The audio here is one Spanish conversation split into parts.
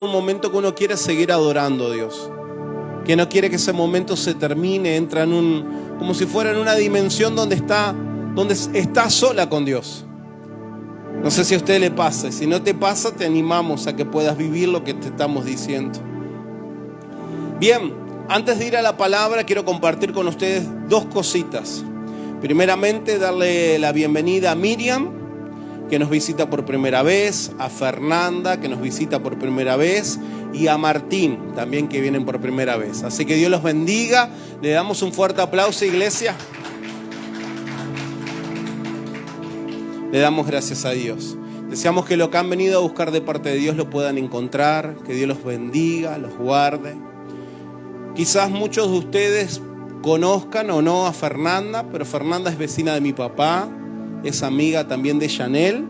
un momento que uno quiere seguir adorando a Dios, que no quiere que ese momento se termine, entra en como si fuera en una dimensión donde está sola con Dios. No sé si a usted le pasa. Si no te pasa, te animamos a que puedas vivir lo que te estamos diciendo. Bien, antes de ir a la palabra, quiero compartir con ustedes dos cositas. Primeramente, darle la bienvenida a Miriam, que nos visita por primera vez, a Fernanda, que nos visita por primera vez, y a Martín, también, que vienen por primera vez. Así que Dios los bendiga. Le damos un fuerte aplauso, iglesia. Le damos gracias a Dios. Deseamos que lo que han venido a buscar de parte de Dios lo puedan encontrar, que Dios los bendiga, los guarde. Quizás muchos de ustedes conozcan o no a Fernanda, pero Fernanda es vecina de mi papá, es amiga también de Chanel,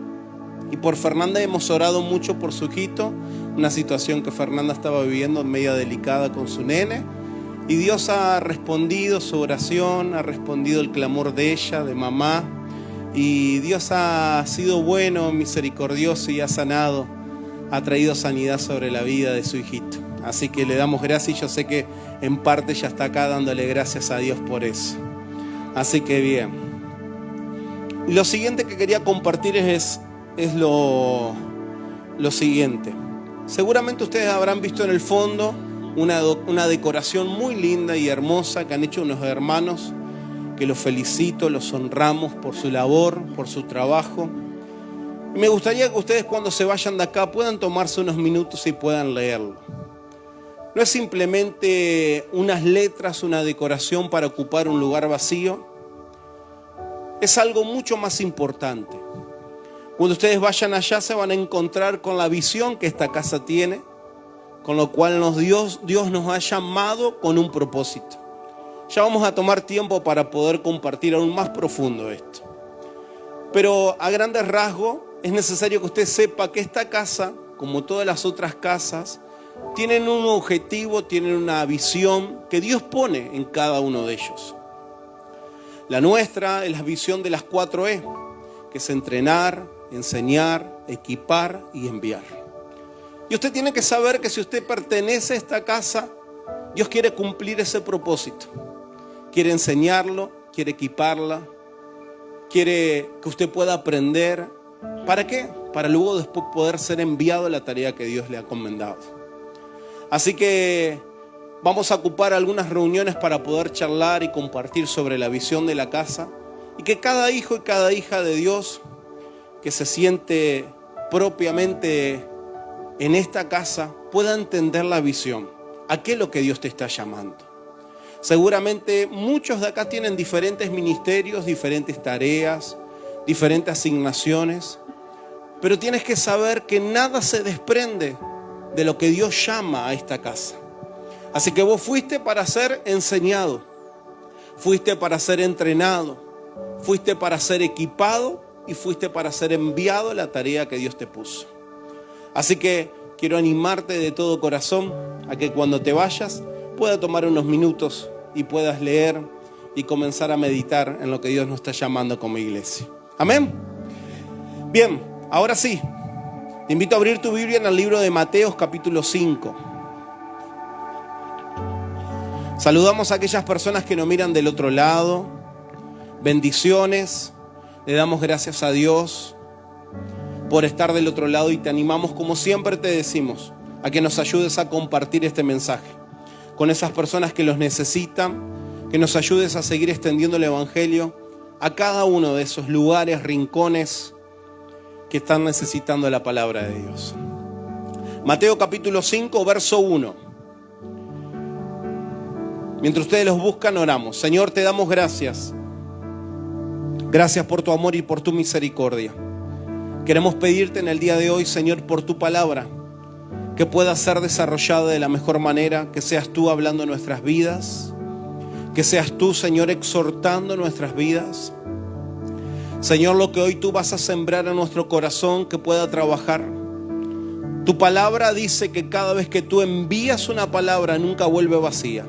y por Fernanda hemos orado mucho por su hijito, una situación que Fernanda estaba viviendo media delicada con su nene, y Dios ha respondido su oración, ha respondido el clamor de ella, de mamá, y Dios ha sido bueno, misericordioso, y ha sanado, ha traído sanidad sobre la vida de su hijito. Así que le damos gracias, y yo sé que en parte ya está acá dándole gracias a Dios por eso. Así que bien. Y lo siguiente que quería compartir es lo siguiente. Seguramente ustedes habrán visto en el fondo una decoración muy linda y hermosa que han hecho unos hermanos, que los felicito, los honramos por su labor, por su trabajo. Y me gustaría que ustedes, cuando se vayan de acá, puedan tomarse unos minutos y puedan leerlo. No es simplemente unas letras, una decoración para ocupar un lugar vacío. Es algo mucho más importante. Cuando ustedes vayan allá, se van a encontrar con la visión que esta casa tiene, con lo cual Dios nos ha llamado con un propósito. Ya vamos a tomar tiempo para poder compartir aún más profundo esto. Pero a grandes rasgos es necesario que usted sepa que esta casa, como todas las otras casas, tienen un objetivo, tienen una visión que Dios pone en cada uno de ellos. La nuestra es la visión de las 4E, que es entrenar, enseñar, equipar y enviar. Y usted tiene que saber que si usted pertenece a esta casa, Dios quiere cumplir ese propósito. Quiere enseñarlo, quiere equiparla, quiere que usted pueda aprender. ¿Para qué? Para luego después poder ser enviado a la tarea que Dios le ha encomendado. Así que vamos a ocupar algunas reuniones para poder charlar y compartir sobre la visión de la casa, y que cada hijo y cada hija de Dios que se siente propiamente en esta casa pueda entender la visión. ¿A qué es lo que Dios te está llamando? Seguramente muchos de acá tienen diferentes ministerios, diferentes tareas, diferentes asignaciones, pero tienes que saber que nada se desprende de lo que Dios llama a esta casa. Así que vos fuiste para ser enseñado, fuiste para ser entrenado, fuiste para ser equipado y fuiste para ser enviado a la tarea que Dios te puso. Así que quiero animarte de todo corazón a que cuando te vayas puedas tomar unos minutos y puedas leer y comenzar a meditar en lo que Dios nos está llamando como iglesia. Amén. Bien, ahora sí, te invito a abrir tu Biblia en el libro de Mateo, capítulo 5. Saludamos a aquellas personas que nos miran del otro lado. Bendiciones. Le damos gracias a Dios por estar del otro lado, y te animamos, como siempre te decimos, a que nos ayudes a compartir este mensaje con esas personas que los necesitan, que nos ayudes a seguir extendiendo el evangelio a cada uno de esos lugares, rincones que están necesitando la palabra de Dios. Mateo capítulo 5, verso 1. Mientras ustedes los buscan, oramos. Señor, te damos gracias. Gracias por tu amor y por tu misericordia. Queremos pedirte en el día de hoy, Señor, por tu palabra, que pueda ser desarrollada de la mejor manera, que seas tú hablando en nuestras vidas, que seas tú, Señor, exhortando nuestras vidas. Señor, lo que hoy tú vas a sembrar en nuestro corazón, que pueda trabajar. Tu palabra dice que cada vez que tú envías una palabra, nunca vuelve vacía,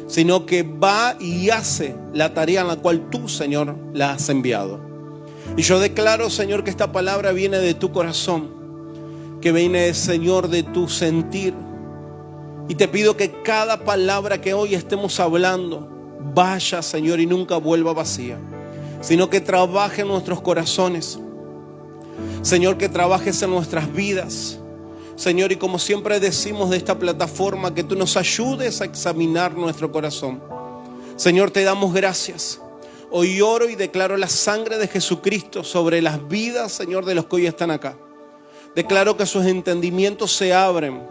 sino que va y hace la tarea en la cual tú, Señor, la has enviado. Y yo declaro, Señor, que esta palabra viene de tu corazón, que viene, Señor, de tu sentir. Y te pido que cada palabra que hoy estemos hablando vaya, Señor, y nunca vuelva vacía, sino que trabaje en nuestros corazones. Señor, que trabajes en nuestras vidas. Señor, y como siempre decimos de esta plataforma, que tú nos ayudes a examinar nuestro corazón. Señor, te damos gracias. Hoy oro y declaro la sangre de Jesucristo sobre las vidas, Señor, de los que hoy están acá. Declaro que sus entendimientos se abren,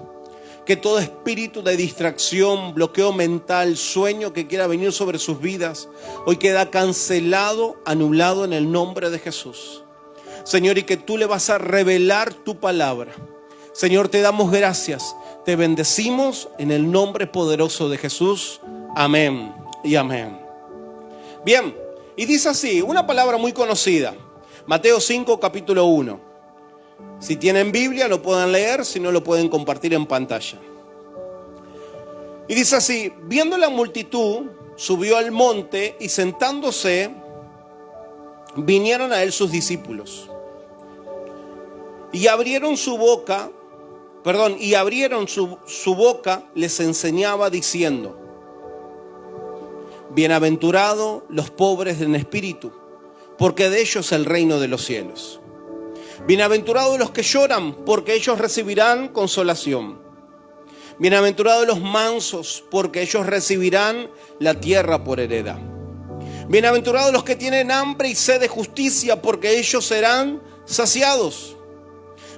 que todo espíritu de distracción, bloqueo mental, sueño que quiera venir sobre sus vidas, hoy queda cancelado, anulado en el nombre de Jesús. Señor, y que tú le vas a revelar tu palabra. Señor, te damos gracias, te bendecimos en el nombre poderoso de Jesús. Amén y amén. Bien, y dice así, una palabra muy conocida, Mateo 5, capítulo 1. Si tienen Biblia lo pueden leer, si no lo pueden compartir en pantalla. Y dice así: viendo la multitud, subió al monte y sentándose, vinieron a él sus discípulos. Y abrieron su boca, les enseñaba diciendo: bienaventurados los pobres en espíritu, porque de ellos es el reino de los cielos. Bienaventurados los que lloran, porque ellos recibirán consolación. Bienaventurados los mansos, porque ellos recibirán la tierra por heredad. Bienaventurados los que tienen hambre y sed de justicia, porque ellos serán saciados.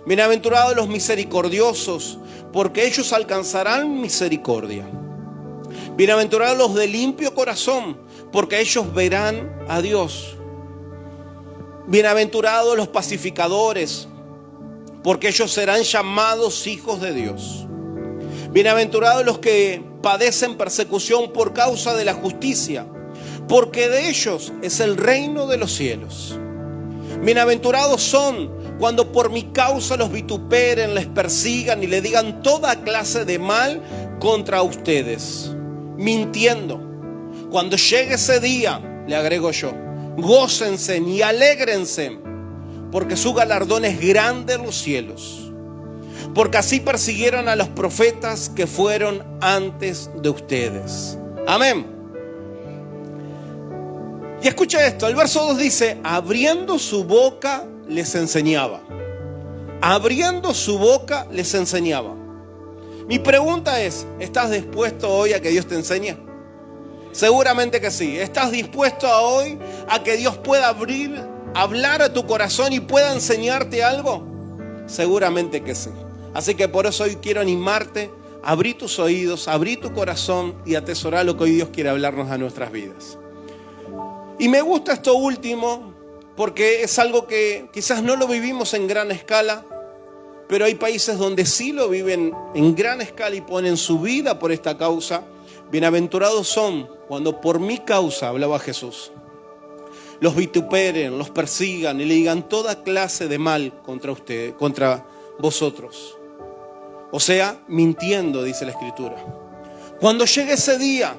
Bienaventurados los misericordiosos, porque ellos alcanzarán misericordia. Bienaventurados los de limpio corazón, porque ellos verán a Dios. Bienaventurados los pacificadores, porque ellos serán llamados hijos de Dios. Bienaventurados los que padecen persecución por causa de la justicia, porque de ellos es el reino de los cielos. Bienaventurados son cuando por mi causa los vituperen, les persigan y le digan toda clase de mal contra ustedes, mintiendo. Cuando llegue ese día, le agrego yo, gócense y alégrense, porque su galardón es grande en los cielos. Porque así persiguieron a los profetas que fueron antes de ustedes. Amén. Y escucha esto, el verso 2 dice: abriendo su boca les enseñaba. Abriendo su boca les enseñaba. Mi pregunta es: ¿estás dispuesto hoy a que Dios te enseñe? Seguramente que sí. ¿Estás dispuesto hoy a que Dios pueda hablar a tu corazón y pueda enseñarte algo? Seguramente que sí. Así que por eso hoy quiero animarte, abrí tus oídos, abrí tu corazón y atesorar lo que hoy Dios quiere hablarnos a nuestras vidas. Y me gusta esto último porque es algo que quizás no lo vivimos en gran escala, pero hay países donde sí lo viven en gran escala y ponen su vida por esta causa. Bienaventurados son cuando por mi causa, hablaba Jesús, los vituperen, los persigan y le digan toda clase de mal contra ustedes, contra vosotros. O sea, mintiendo, dice la Escritura. Cuando llegue ese día,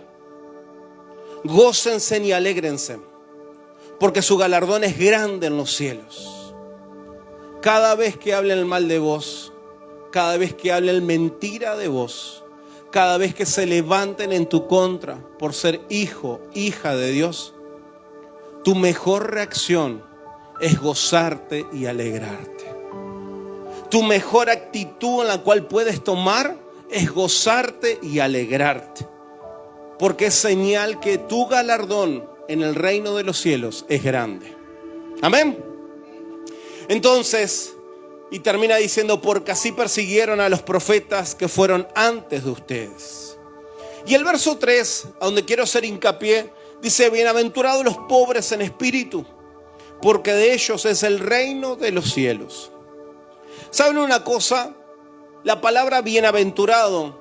gócense y alégrense, porque su galardón es grande en los cielos. Cada vez que hablen el mal de vos, cada vez que hablen mentira de vos, cada vez que se levanten en tu contra por ser hijo, hija de Dios, tu mejor reacción es gozarte y alegrarte. Tu mejor actitud en la cual puedes tomar es gozarte y alegrarte. Porque es señal que tu galardón en el reino de los cielos es grande. Amén. Entonces, y termina diciendo: porque así persiguieron a los profetas que fueron antes de ustedes. Y el verso 3, a donde quiero hacer hincapié, dice: bienaventurados los pobres en espíritu, porque de ellos es el reino de los cielos. ¿Saben una cosa? La palabra bienaventurado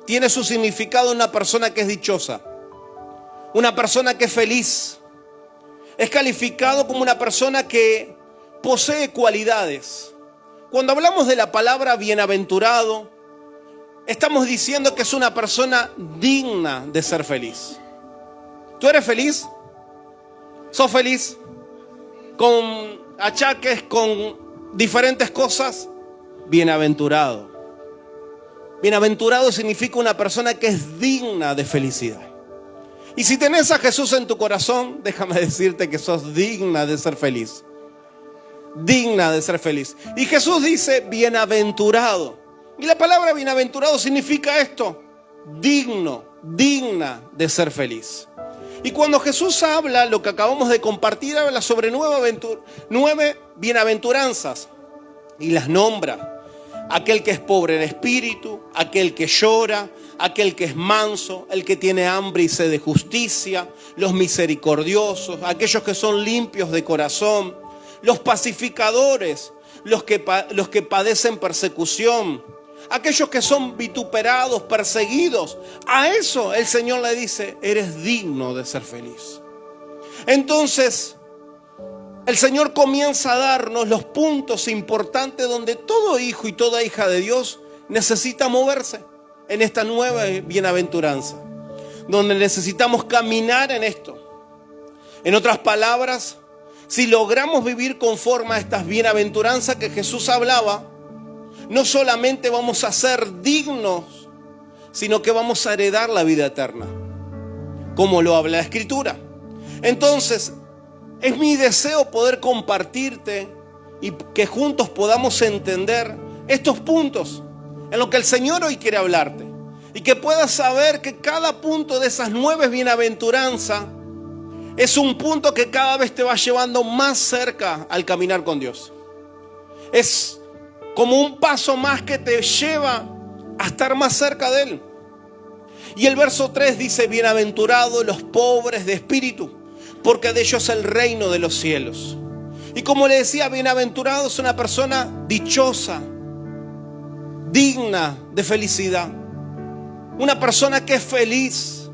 tiene su significado en una persona que es dichosa, una persona que es feliz. Es calificado como una persona que posee cualidades. Cuando hablamos de la palabra bienaventurado, estamos diciendo que es una persona digna de ser feliz. ¿Tú eres feliz? ¿Sos feliz? ¿Con achaques, con diferentes cosas? bienaventurado. Bienaventurado significa una persona que es digna de felicidad. Y si tenés a Jesús en tu corazón, déjame decirte que sos digna de ser feliz. Digna de ser feliz. Y Jesús dice bienaventurado. Y la palabra bienaventurado significa esto: digno, digna de ser feliz. Y cuando Jesús habla, lo que acabamos de compartir, habla sobre 9 bienaventuranzas. Y las nombra. Aquel que es pobre en espíritu, aquel que llora, aquel que es manso, el que tiene hambre y sed de justicia, los misericordiosos, aquellos que son limpios de corazón, los pacificadores, los que padecen persecución, aquellos que son vituperados, perseguidos. A eso el Señor le dice: eres digno de ser feliz. Entonces, el Señor comienza a darnos los puntos importantes donde todo hijo y toda hija de Dios necesita moverse en esta nueva bienaventuranza, donde necesitamos caminar en esto. En otras palabras, si logramos vivir conforme a estas bienaventuranzas que Jesús hablaba, no solamente vamos a ser dignos, sino que vamos a heredar la vida eterna, como lo habla la Escritura. Entonces, es mi deseo poder compartirte y que juntos podamos entender estos puntos en lo que el Señor hoy quiere hablarte. Y que puedas saber que cada punto de esas 9 bienaventuranzas es un punto que cada vez te va llevando más cerca al caminar con Dios. Es como un paso más que te lleva a estar más cerca de Él. Y el verso 3 dice: bienaventurados los pobres de espíritu, porque de ellos es el reino de los cielos. Y como le decía, bienaventurado es una persona dichosa, digna de felicidad. Una persona que es feliz,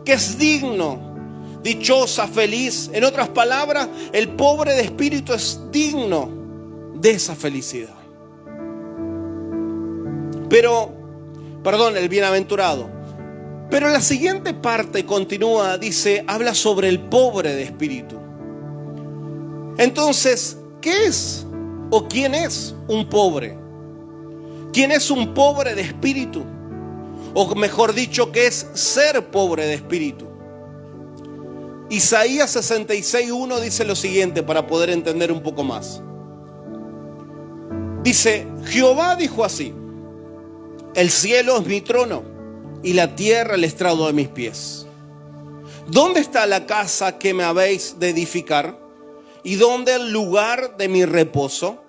que es digno, dichosa, feliz. En otras palabras, el pobre de espíritu es digno de esa felicidad. El bienaventurado. Pero la siguiente parte continúa, dice, habla sobre el pobre de espíritu. Entonces, ¿qué es o quién es un pobre? ¿Quién es un pobre de espíritu? O mejor dicho, ¿qué es ser pobre de espíritu? Isaías 66:1 dice lo siguiente para poder entender un poco más. Dice: Jehová dijo así: el cielo es mi trono y la tierra el estrado de mis pies. ¿Dónde está la casa que me habéis de edificar? ¿Y dónde el lugar de mi reposo?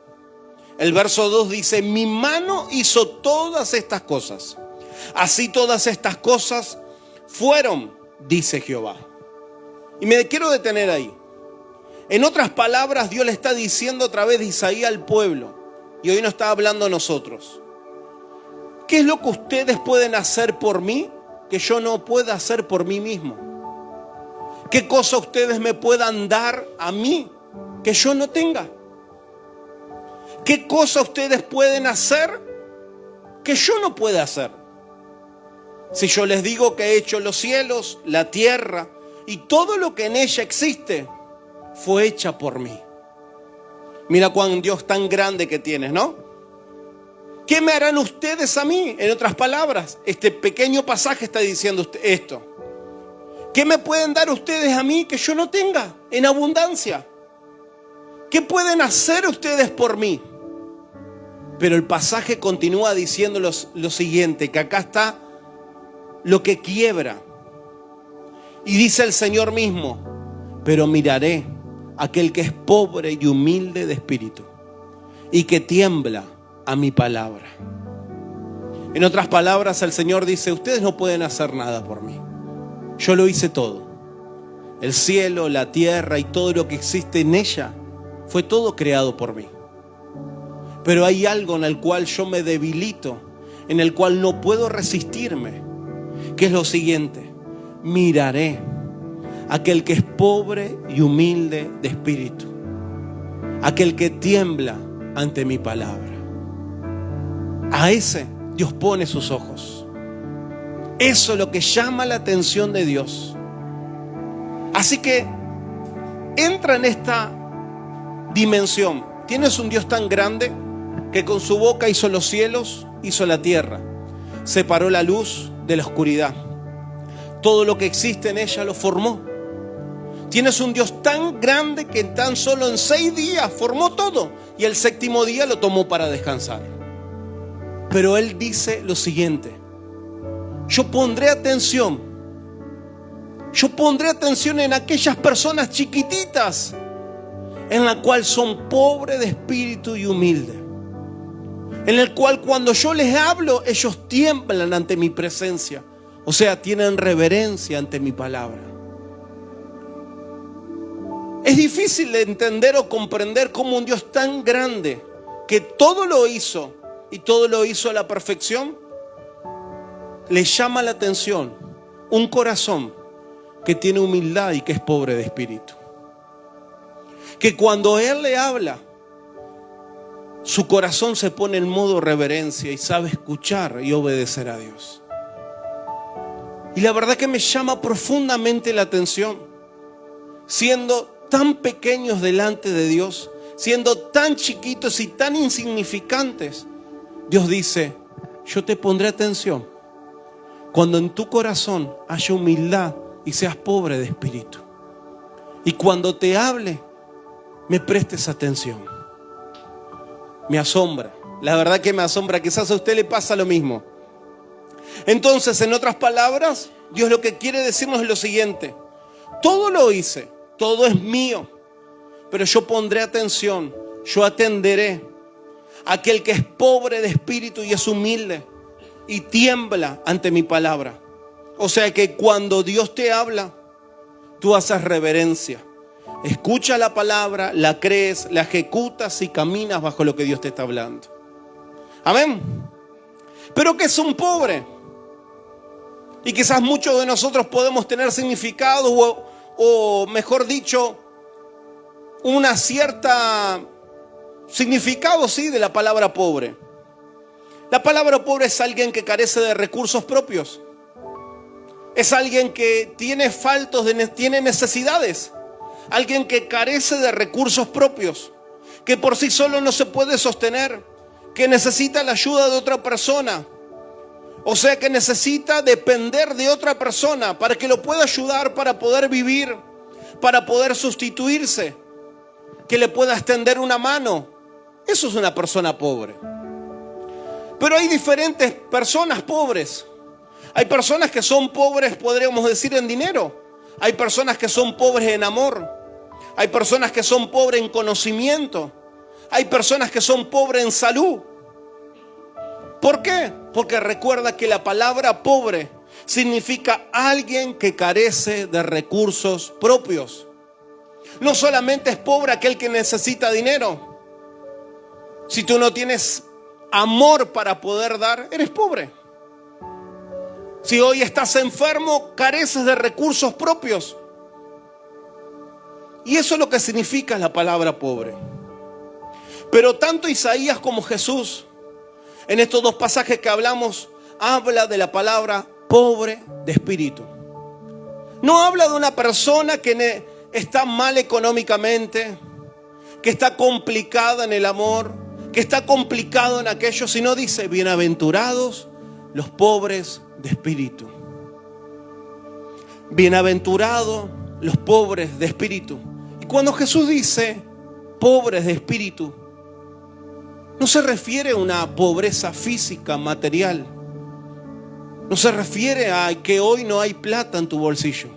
El verso 2 dice: mi mano hizo todas estas cosas. Así todas estas cosas fueron, dice Jehová. Y me quiero detener ahí. En otras palabras, Dios le está diciendo a través de Isaías al pueblo, y hoy nos está hablando a nosotros: ¿qué es lo que ustedes pueden hacer por mí que yo no pueda hacer por mí mismo? ¿Qué cosa ustedes me puedan dar a mí que yo no tenga? ¿Qué cosa ustedes pueden hacer que yo no pueda hacer? Si yo les digo que he hecho los cielos, la tierra y todo lo que en ella existe, fue hecha por mí. Mira cuán Dios tan grande que tienes, ¿no? ¿Qué me harán ustedes a mí? En otras palabras, este pequeño pasaje está diciendo esto. ¿Qué me pueden dar ustedes a mí que yo no tenga en abundancia? ¿Qué pueden hacer ustedes por mí? Pero el pasaje continúa diciendo lo siguiente, que acá está lo que quiebra. Y dice el Señor mismo: pero miraré a aquel que es pobre y humilde de espíritu y que tiembla a mi palabra. En otras palabras, el Señor dice: ustedes no pueden hacer nada por mí. Yo lo hice todo. El cielo, la tierra y todo lo que existe en ella fue todo creado por mí. Pero hay algo en el cual yo me debilito, en el cual no puedo resistirme, que es lo siguiente: miraré a aquel que es pobre y humilde de espíritu, aquel que tiembla ante mi palabra. A ese Dios pone sus ojos. Eso es lo que llama la atención de Dios. Así que entra en esta dimensión. ¿Tienes un Dios tan grande? que con su boca hizo los cielos, hizo la tierra, separó la luz de la oscuridad. Todo lo que existe en ella lo formó. Tienes un Dios tan grande que tan solo en 6 días formó todo y el 7º día lo tomó para descansar. Pero Él dice lo siguiente: yo pondré atención en aquellas personas chiquititas en la cual son pobres de espíritu y humildes, en el cual cuando yo les hablo ellos tiemblan ante mi presencia, o sea, tienen reverencia ante mi palabra. Es difícil de entender o comprender cómo un Dios tan grande, que todo lo hizo y todo lo hizo a la perfección, le llama la atención un corazón que tiene humildad y que es pobre de espíritu. Que cuando Él le habla, su corazón se pone en modo reverencia y sabe escuchar y obedecer a Dios. Y la verdad que me llama profundamente la atención, siendo tan pequeños delante de Dios, siendo tan chiquitos y tan insignificantes, Dios dice: yo te pondré atención cuando en tu corazón haya humildad y seas pobre de espíritu. Y cuando te hable, me prestes atención. Me asombra, la verdad que me asombra. Quizás a usted le pasa lo mismo. Entonces, en otras palabras, Dios lo que quiere decirnos es lo siguiente: todo lo hice, todo es mío, pero yo pondré atención, yo atenderé a aquel que es pobre de espíritu y es humilde y tiembla ante mi palabra. O sea que cuando Dios te habla, tú haces reverencia, escuchas la palabra, la crees, la ejecutas y caminas bajo lo que Dios te está hablando. Amén. Pero ¿qué es un pobre? Y quizás muchos de nosotros podemos tener significados o mejor dicho, una cierta significado, sí, de la palabra pobre. La palabra pobre es alguien que carece de recursos propios. Es alguien que tiene tiene necesidades. Alguien que carece de recursos propios, que por sí solo no se puede sostener, que necesita la ayuda de otra persona. O sea, que necesita depender de otra persona para que lo pueda ayudar, para poder vivir, para poder sustituirse, que le pueda extender una mano. Eso es una persona pobre. Pero hay diferentes personas pobres. Hay personas que son pobres, podríamos decir, en dinero. Hay personas que son pobres en amor. Hay personas que son pobres en conocimiento. Hay personas que son pobres en salud. ¿Por qué? Porque recuerda que la palabra pobre significa alguien que carece de recursos propios. No solamente es pobre aquel que necesita dinero. Si tú no tienes amor para poder dar, eres pobre. Si hoy estás enfermo, careces de recursos propios. Y eso es lo que significa la palabra pobre. Pero tanto Isaías como Jesús, en estos 2 pasajes que hablamos, habla de la palabra pobre de espíritu. No habla de una persona que está mal económicamente, que está complicada en el amor, que está complicado en aquello, sino dice: bienaventurados los pobres de espíritu. Bienaventurados los pobres de espíritu. Y cuando Jesús dice pobres de espíritu, no se refiere a una pobreza física, material. No se refiere a que hoy no hay plata en tu bolsillo,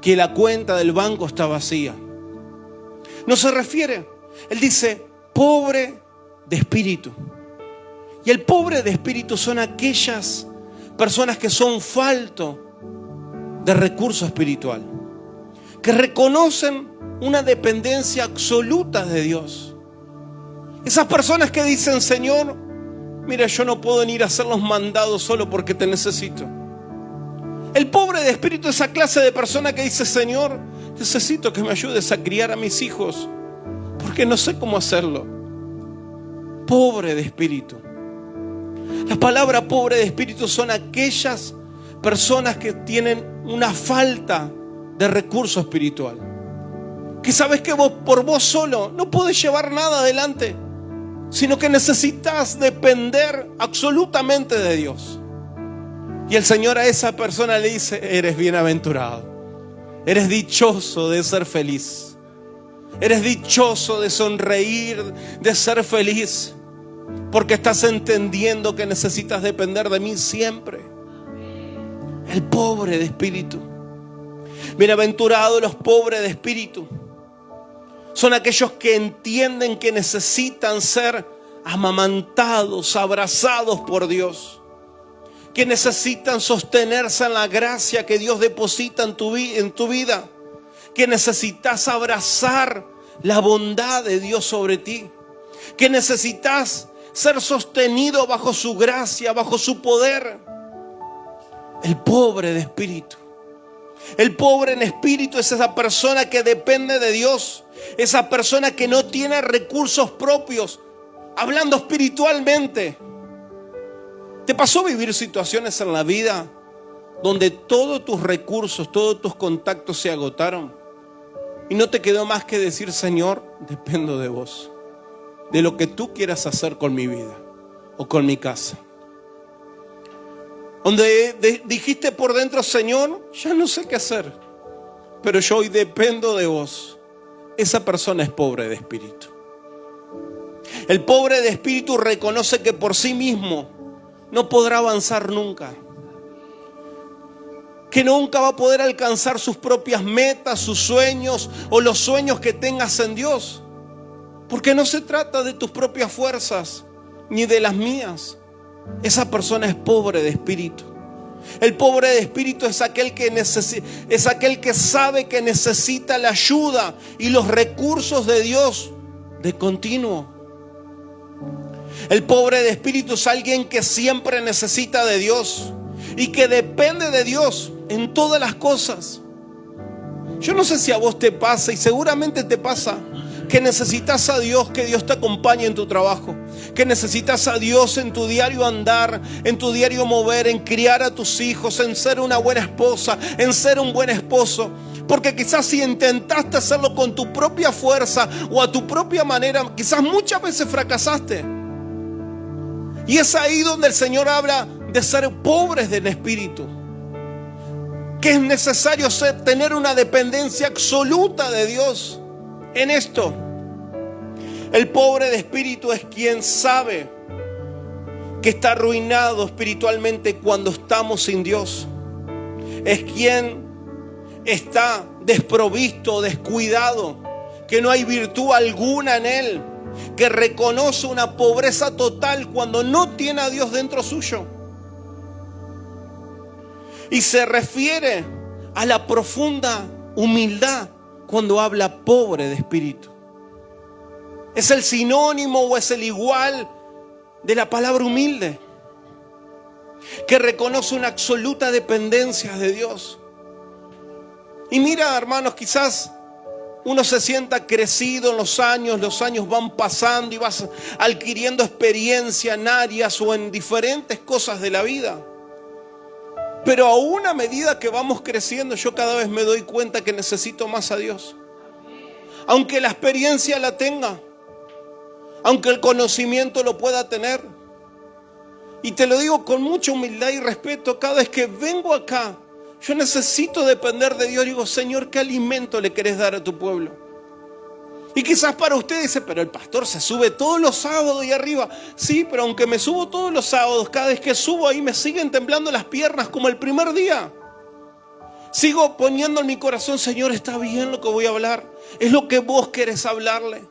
que la cuenta del banco está vacía. No se refiere. Él dice pobre de espíritu. Y el pobre de espíritu son aquellas personas que son faltos de recurso espiritual, que reconocen una dependencia absoluta de Dios. Esas personas que dicen: Señor, mira, yo no puedo ni ir a hacer los mandados solo porque te necesito. El pobre de espíritu es esa clase de persona que dice: Señor, necesito que me ayudes a criar a mis hijos porque no sé cómo hacerlo. Pobre de espíritu. La palabra pobre de espíritu son aquellas personas que tienen una falta de recurso espiritual. Que sabes que vos, por vos solo, no podés llevar nada adelante. sino que necesitas depender absolutamente de Dios. Y el Señor a esa persona le dice: eres bienaventurado, eres dichoso de ser feliz, eres dichoso de sonreír, de ser feliz, porque estás entendiendo que necesitas depender de mí siempre. El pobre de espíritu. Bienaventurados los pobres de espíritu. Son aquellos que entienden que necesitan ser amamantados, abrazados por Dios, que necesitan sostenerse en la gracia que Dios deposita en tu vida, que necesitas abrazar la bondad de Dios sobre ti, que necesitas ser sostenido bajo su gracia, bajo su poder. El pobre de espíritu. El pobre en espíritu es esa persona que depende de Dios, esa persona que no tiene recursos propios, hablando espiritualmente. ¿Te pasó vivir situaciones en la vida donde todos tus recursos, todos tus contactos se agotaron y no te quedó más que decir: Señor, dependo de vos, de lo que tú quieras hacer con mi vida o con mi casa? Donde dijiste por dentro: Señor, ya no sé qué hacer, pero yo hoy dependo de vos. Esa persona es pobre de espíritu. El pobre de espíritu reconoce que por sí mismo no podrá avanzar nunca, que nunca va a poder alcanzar sus propias metas, sus sueños o los sueños que tengas en Dios, porque no se trata de tus propias fuerzas ni de las mías. Esa persona es pobre de espíritu. El pobre de espíritu es aquel que sabe que necesita la ayuda y los recursos de Dios de continuo. El pobre de espíritu es alguien que siempre necesita de Dios y que depende de Dios en todas las cosas. Yo no sé si a vos te pasa, y seguramente te pasa, que necesitas a Dios, que Dios te acompañe en tu trabajo, que necesitas a Dios en tu diario andar, en tu diario mover, en criar a tus hijos, en ser una buena esposa, en ser un buen esposo. Porque quizás si intentaste hacerlo con tu propia fuerza o a tu propia manera, quizás muchas veces fracasaste. Y es ahí donde el Señor habla de ser pobres en espíritu, que es necesario tener una dependencia absoluta de Dios en esto. El pobre de espíritu es quien sabe que está arruinado espiritualmente cuando estamos sin Dios. Es quien está desprovisto, descuidado, que no hay virtud alguna en él, que reconoce una pobreza total cuando no tiene a Dios dentro suyo. Y se refiere a la profunda humildad cuando habla pobre de espíritu. Es el sinónimo o es el igual de la palabra humilde, que reconoce una absoluta dependencia de Dios. Y mira, hermanos, quizás uno se sienta crecido en los años van pasando y vas adquiriendo experiencia en áreas o en diferentes cosas de la vida. Pero aún a medida que vamos creciendo, yo cada vez me doy cuenta que necesito más a Dios. Aunque la experiencia la tenga, aunque el conocimiento lo pueda tener. Y te lo digo con mucha humildad y respeto, cada vez que vengo acá, yo necesito depender de Dios. Digo: Señor, ¿qué alimento le querés dar a tu pueblo? Y quizás para usted dice: pero el pastor se sube todos los sábados y arriba. Sí, pero aunque me subo todos los sábados, cada vez que subo ahí me siguen temblando las piernas como el primer día. Sigo poniendo en mi corazón: Señor, está bien lo que voy a hablar, es lo que vos querés hablarle.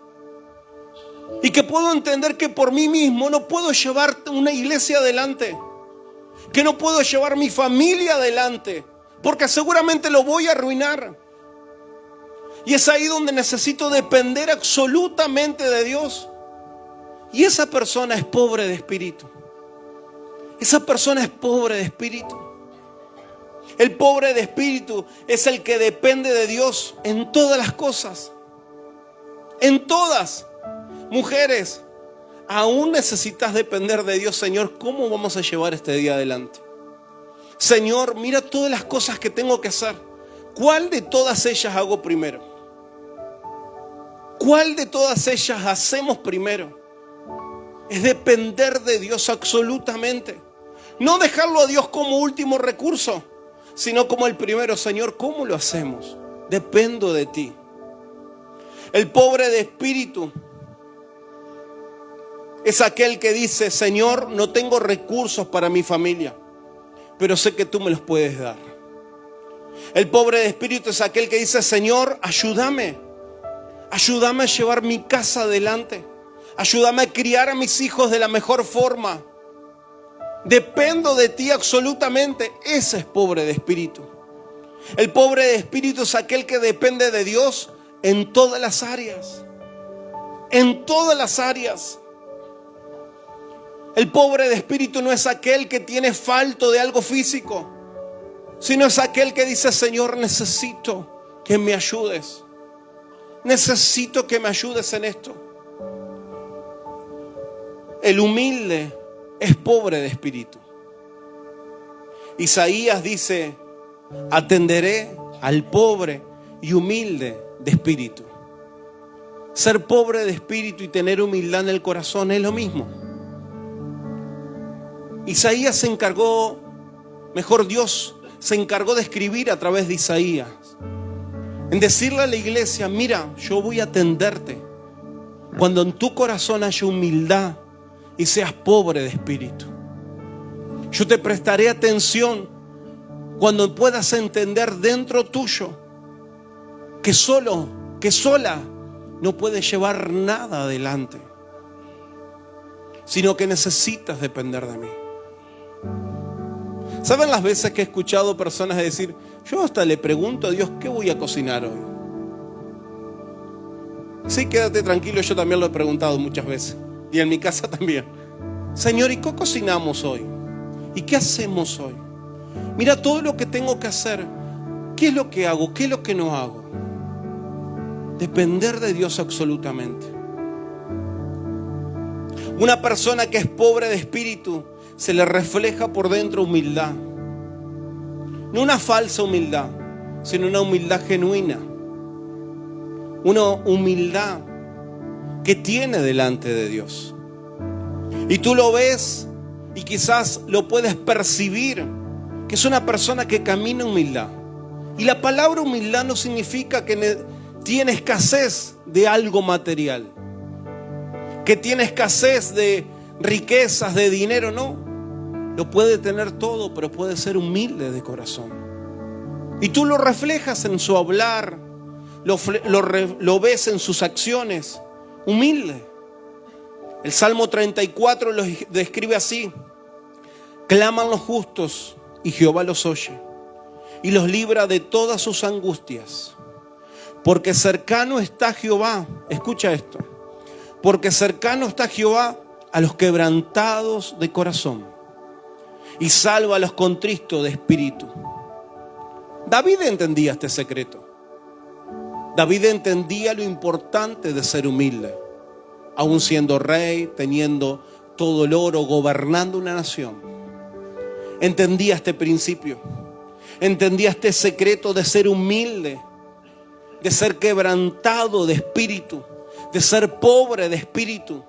Y que puedo entender que por mí mismo no puedo llevar una iglesia adelante, que no puedo llevar mi familia adelante, porque seguramente lo voy a arruinar. Y es ahí donde necesito depender absolutamente de Dios. Y esa persona es pobre de espíritu. Esa persona es pobre de espíritu. El pobre de espíritu es el que depende de Dios en todas las cosas. En todas. Mujeres, aún necesitas depender de Dios. Señor, ¿cómo vamos a llevar este día adelante? Señor, mira todas las cosas que tengo que hacer. ¿Cuál de todas ellas hago primero? ¿Cuál de todas ellas hacemos primero? es depender de Dios absolutamente. No dejarlo a Dios como último recurso, sino como el primero. Señor, ¿cómo lo hacemos? Dependo de ti. El pobre de espíritu es aquel que dice: Señor, no tengo recursos para mi familia, pero sé que tú me los puedes dar. El pobre de espíritu es aquel que dice: Señor, ayúdame a llevar mi casa adelante. Ayúdame a criar a mis hijos de la mejor forma. Dependo de ti absolutamente. Ese es pobre de espíritu. El pobre de espíritu es aquel que depende de Dios en todas las áreas. En todas las áreas. El pobre de espíritu no es aquel que tiene falto de algo físico, sino es aquel que dice: Señor, necesito que me ayudes. Necesito que me ayudes en esto. El humilde es pobre de espíritu. Isaías dice: atenderé al pobre y humilde de espíritu. Ser pobre de espíritu y tener humildad en el corazón es lo mismo. Isaías se encargó, mejor Dios se encargó de escribir a través de Isaías, en decirle a la iglesia: mira, yo voy a atenderte cuando en tu corazón haya humildad y seas pobre de espíritu. Yo te prestaré atención cuando puedas entender dentro tuyo que sola no puedes llevar nada adelante, sino que necesitas depender de mí. ¿Saben las veces que he escuchado personas decir: yo hasta le pregunto a Dios qué voy a cocinar hoy? Sí, quédate tranquilo, yo también lo he preguntado muchas veces. Y en mi casa también. Señor, ¿y qué cocinamos hoy? ¿Y qué hacemos hoy? Mira todo lo que tengo que hacer. ¿Qué es lo que hago? ¿Qué es lo que no hago? Depender de Dios absolutamente. Una persona que es pobre de espíritu se le refleja por dentro humildad. No una falsa humildad, sino una humildad genuina. Una humildad que tiene delante de Dios. Y tú lo ves y quizás lo puedes percibir, que es una persona que camina en humildad. Y la palabra humildad no significa que tiene escasez de algo material, que tiene escasez de riquezas, de dinero. No, lo puede tener todo, pero puede ser humilde de corazón. Y tú lo reflejas en su hablar, lo ves en sus acciones, humilde. El Salmo 34 lo describe así: claman los justos y Jehová los oye y los libra de todas sus angustias. Porque cercano está Jehová, escucha esto, porque cercano está Jehová a los quebrantados de corazón y salva a los contristos de espíritu. David entendía este secreto. David entendía lo importante de ser humilde, aún siendo rey, teniendo todo el oro, gobernando una nación. Entendía este principio, entendía este secreto de ser humilde, de ser quebrantado de espíritu, de ser pobre de espíritu,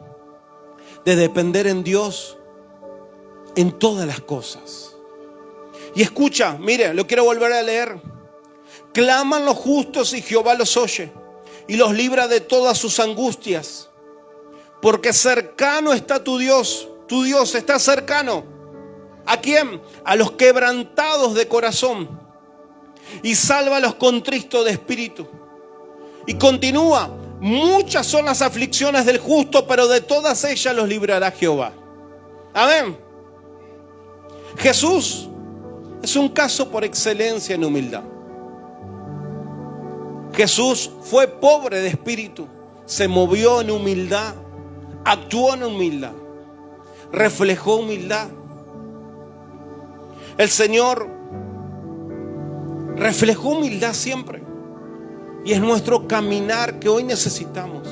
de depender en Dios en todas las cosas. Y escucha, mire, lo quiero volver a leer. Claman los justos y Jehová los oye y los libra de todas sus angustias. Porque cercano está tu Dios está cercano. ¿A quién? A los quebrantados de corazón y salva a los contristos de espíritu. Y continúa: muchas son las aflicciones del justo, pero de todas ellas los librará Jehová. Amén. Jesús es un caso por excelencia en humildad. Jesús fue pobre de espíritu, se movió en humildad, actuó en humildad, reflejó humildad. El Señor reflejó humildad siempre. Y es nuestro caminar que hoy necesitamos.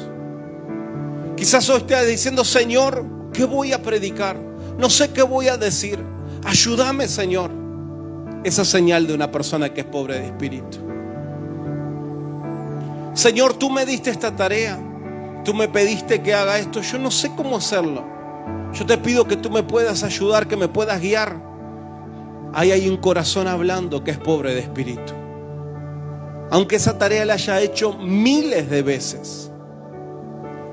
Quizás hoy estés diciendo: Señor, ¿qué voy a predicar? No sé qué voy a decir. Ayúdame, Señor. Esa señal de una persona que es pobre de espíritu. Señor, tú me diste esta tarea. Tú me pediste que haga esto. Yo no sé cómo hacerlo. Yo te pido que tú me puedas ayudar, que me puedas guiar. Ahí hay un corazón hablando que es pobre de espíritu. Aunque esa tarea la haya hecho miles de veces.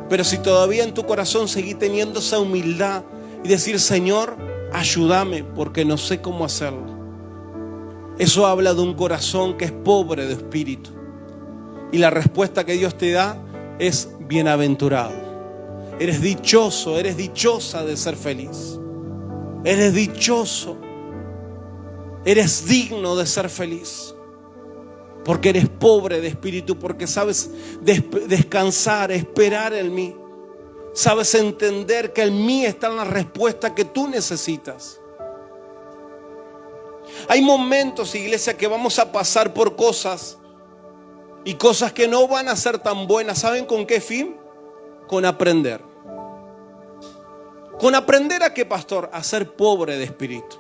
Pero si todavía en tu corazón seguí teniendo esa humildad y decir, Señor, ayúdame porque no sé cómo hacerlo. Eso habla de un corazón que es pobre de espíritu. Y la respuesta que Dios te da es bienaventurado. Eres dichoso, eres dichosa de ser feliz. Eres dichoso. Eres digno de ser feliz. Porque eres pobre de espíritu, porque sabes descansar, esperar en mí. Sabes entender que en mí está la respuesta que tú necesitas. Hay momentos, iglesia, que vamos a pasar por cosas y cosas que no van a ser tan buenas. ¿Saben con qué fin? Con aprender. ¿Con aprender a qué, pastor? A ser pobre de espíritu.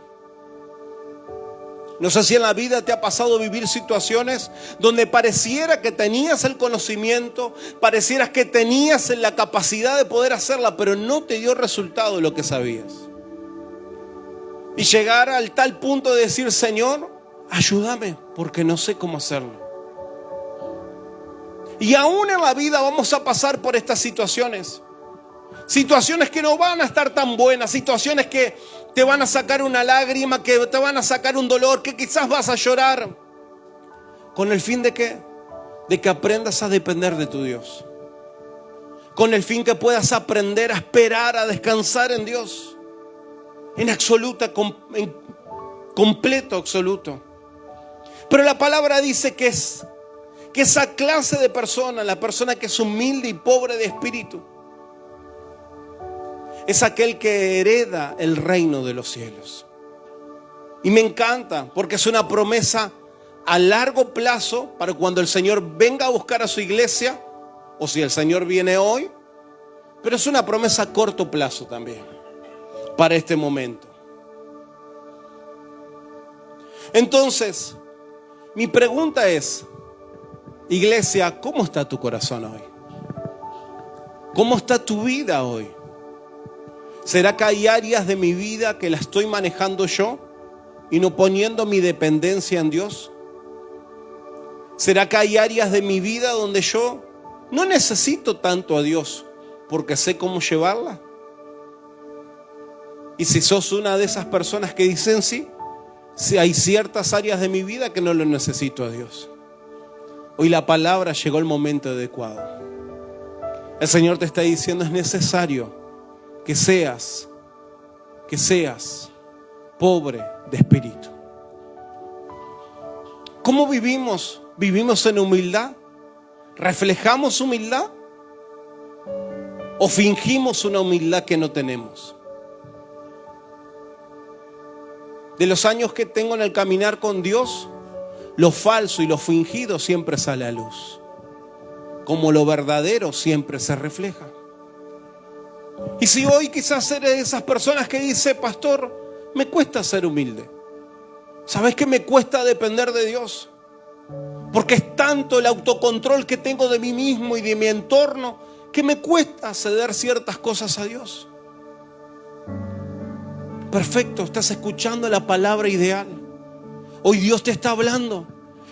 No sé si en la vida te ha pasado vivir situaciones donde pareciera que tenías el conocimiento, parecieras que tenías la capacidad de poder hacerla, pero no te dio resultado lo que sabías. Y llegar al tal punto de decir, Señor, ayúdame porque no sé cómo hacerlo. Y aún en la vida vamos a pasar por estas situaciones. Situaciones que no van a estar tan buenas, situaciones que te van a sacar una lágrima, que te van a sacar un dolor, que quizás vas a llorar. ¿Con el fin de qué? De que aprendas a depender de tu Dios. Con el fin que puedas aprender a esperar, a descansar en Dios. En completo absoluto. Pero la palabra dice que esa clase de persona, la persona que es humilde y pobre de espíritu, es aquel que hereda el reino de los cielos. Y me encanta porque es una promesa a largo plazo para cuando el Señor venga a buscar a su iglesia, o si el Señor viene hoy, pero es una promesa a corto plazo también para este momento. Entonces, mi pregunta es, iglesia, ¿cómo está tu corazón hoy? ¿Cómo está tu vida hoy? ¿Será que hay áreas de mi vida que la estoy manejando yo y no poniendo mi dependencia en Dios? ¿Será que hay áreas de mi vida donde yo no necesito tanto a Dios porque sé cómo llevarla? Y si sos una de esas personas que dicen sí, hay ciertas áreas de mi vida que no lo necesito a Dios. Hoy la palabra llegó el momento adecuado. El Señor te está diciendo, es necesario que seas pobre de espíritu. ¿Cómo vivimos? ¿Vivimos en humildad? ¿Reflejamos humildad? ¿O fingimos una humildad que no tenemos? De los años que tengo en el caminar con Dios, lo falso y lo fingido siempre sale a luz. Como lo verdadero siempre se refleja. Y si hoy quizás eres de esas personas que dice, pastor, me cuesta ser humilde. ¿Sabes qué me cuesta depender de Dios? Porque es tanto el autocontrol que tengo de mí mismo y de mi entorno que me cuesta ceder ciertas cosas a Dios. Perfecto, estás escuchando la palabra ideal. Hoy Dios te está hablando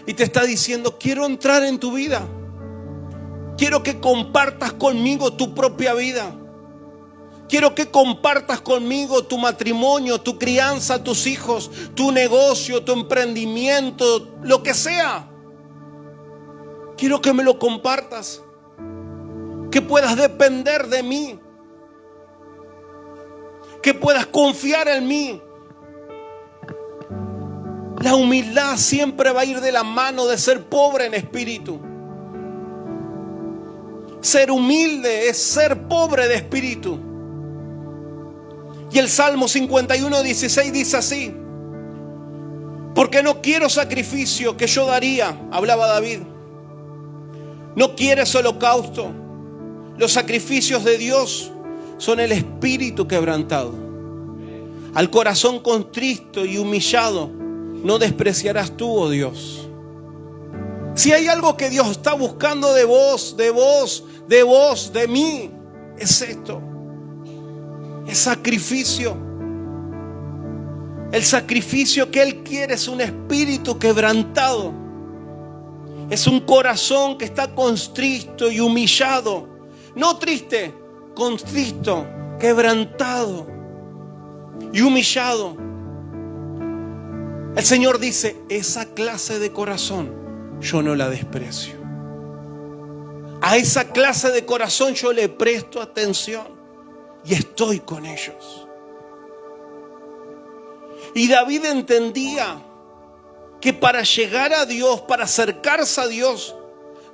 y te está diciendo, quiero entrar en tu vida. Quiero que compartas conmigo tu propia vida. Quiero que compartas conmigo tu matrimonio, tu crianza, tus hijos, tu negocio, tu emprendimiento, lo que sea. Quiero que me lo compartas. Que puedas depender de mí. Que puedas confiar en mí. La humildad siempre va a ir de la mano de ser pobre en espíritu. Ser humilde es ser pobre de espíritu. Y el Salmo 51:16 dice así: porque no quiero sacrificio que yo daría, hablaba David. No quieres holocausto. Los sacrificios de Dios son el espíritu quebrantado. Al corazón contristo y humillado no despreciarás tú, oh Dios. Si hay algo que Dios está buscando de vos, de mí, es esto. es sacrificio. El sacrificio que Él quiere es un espíritu quebrantado. Es un corazón que está constrito y humillado. No triste, constrito, quebrantado y humillado. El Señor dice, esa clase de corazón yo no la desprecio. A esa clase de corazón yo le presto atención y estoy con ellos. Y David entendía que para llegar a Dios, para acercarse a Dios,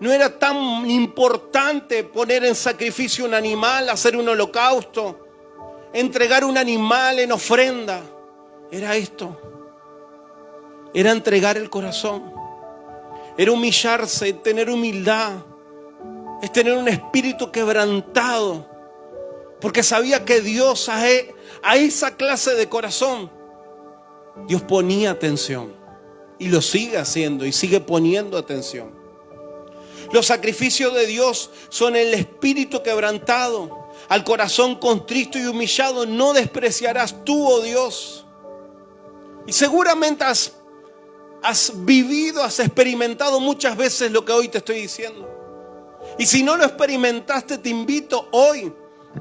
no era tan importante poner en sacrificio un animal, hacer un holocausto, entregar un animal en ofrenda. Era esto. Era entregar el corazón. Era humillarse, tener humildad. Es tener un espíritu quebrantado. Porque sabía que Dios a esa clase de corazón, Dios ponía atención. Y lo sigue haciendo y sigue poniendo atención. Los sacrificios de Dios son el espíritu quebrantado. Al corazón contrito y humillado no despreciarás tú, oh Dios. Y seguramente has vivido, has experimentado muchas veces lo que hoy te estoy diciendo. Y si no lo experimentaste, te invito hoy,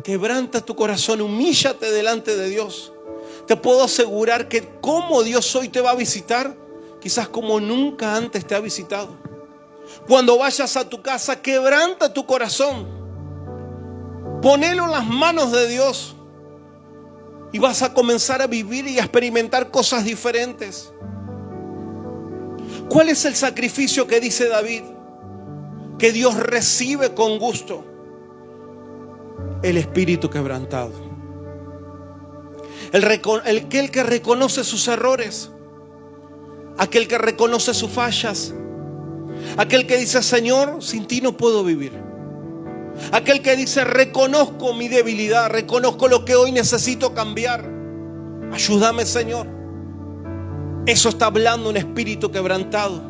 quebranta tu corazón, humíllate delante de Dios. Te puedo asegurar que como Dios hoy te va a visitar, quizás como nunca antes te ha visitado. Cuando vayas a tu casa, quebranta tu corazón. Ponelo en las manos de Dios. Y vas a comenzar a vivir y a experimentar cosas diferentes. ¿Cuál es el sacrificio que dice David? Que Dios recibe con gusto. El espíritu quebrantado. Aquel que reconoce sus errores. Aquel que reconoce sus fallas. Aquel que dice, Señor, sin ti no puedo vivir. Aquel que dice, reconozco mi debilidad, reconozco lo que hoy necesito cambiar. Ayúdame, Señor. Eso está hablando un espíritu quebrantado.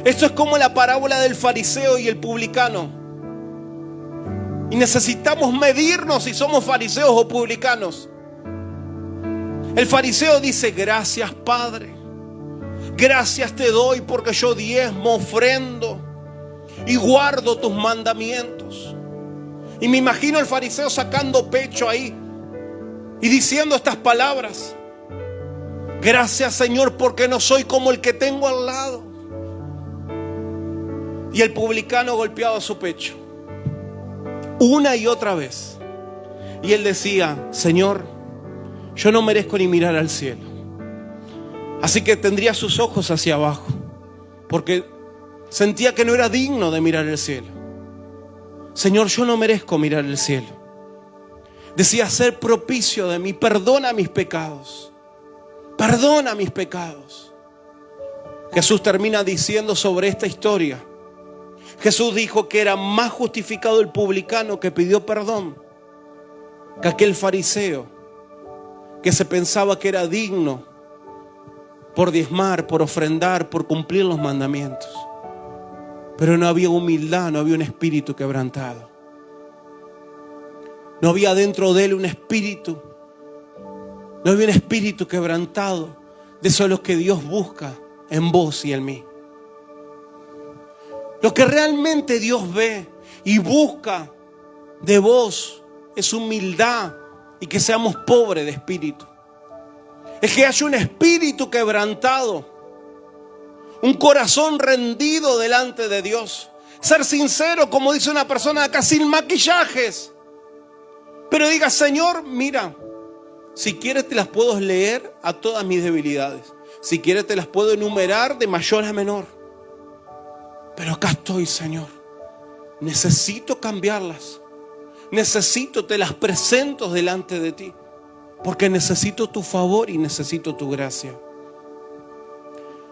Esto es como la parábola del fariseo y el publicano. Y necesitamos medirnos si somos fariseos o publicanos. El fariseo dice, gracias, Padre. Gracias te doy porque yo diezmo, ofrendo y guardo tus mandamientos. Y me imagino el fariseo sacando pecho ahí y diciendo estas palabras. Gracias, Señor, porque no soy como el que tengo al lado. Y el publicano golpeaba su pecho una y otra vez. Y él decía, Señor, yo no merezco ni mirar al cielo. Así que tendría sus ojos hacia abajo, porque sentía que no era digno de mirar el cielo. Señor, yo no merezco mirar el cielo. Decía, ser propicio de mí, perdona mis pecados. Perdona mis pecados. Jesús termina diciendo sobre esta historia. Jesús dijo que era más justificado el publicano que pidió perdón que aquel fariseo que se pensaba que era digno por diezmar, por ofrendar, por cumplir los mandamientos. Pero no había humildad, no había un espíritu quebrantado. No había dentro de él un espíritu. No había un espíritu quebrantado. De eso es lo que Dios busca en vos y en mí. Lo que realmente Dios ve y busca de vos es humildad y que seamos pobres de espíritu. Es que haya un espíritu quebrantado, un corazón rendido delante de Dios. Ser sincero, como dice una persona acá, sin maquillajes. Pero diga, Señor, mira, si quieres te las puedo leer a todas mis debilidades. Si quieres te las puedo enumerar de mayor a menor. Pero acá estoy, Señor. Necesito cambiarlas. Te las presento delante de ti. Porque necesito tu favor y necesito tu gracia.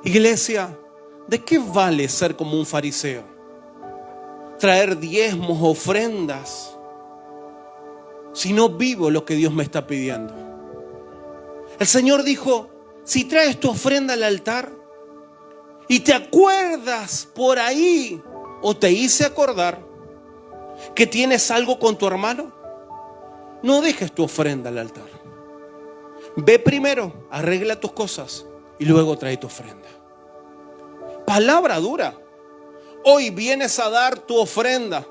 Iglesia, ¿de qué vale ser como un fariseo? Traer diezmos, ofrendas, si no vivo lo que Dios me está pidiendo. El Señor dijo, si traes tu ofrenda al altar y te acuerdas por ahí o te hice acordar que tienes algo con tu hermano, no dejes tu ofrenda al altar. Ve primero, arregla tus cosas y luego trae tu ofrenda. Palabra dura. Hoy vienes a dar tu ofrenda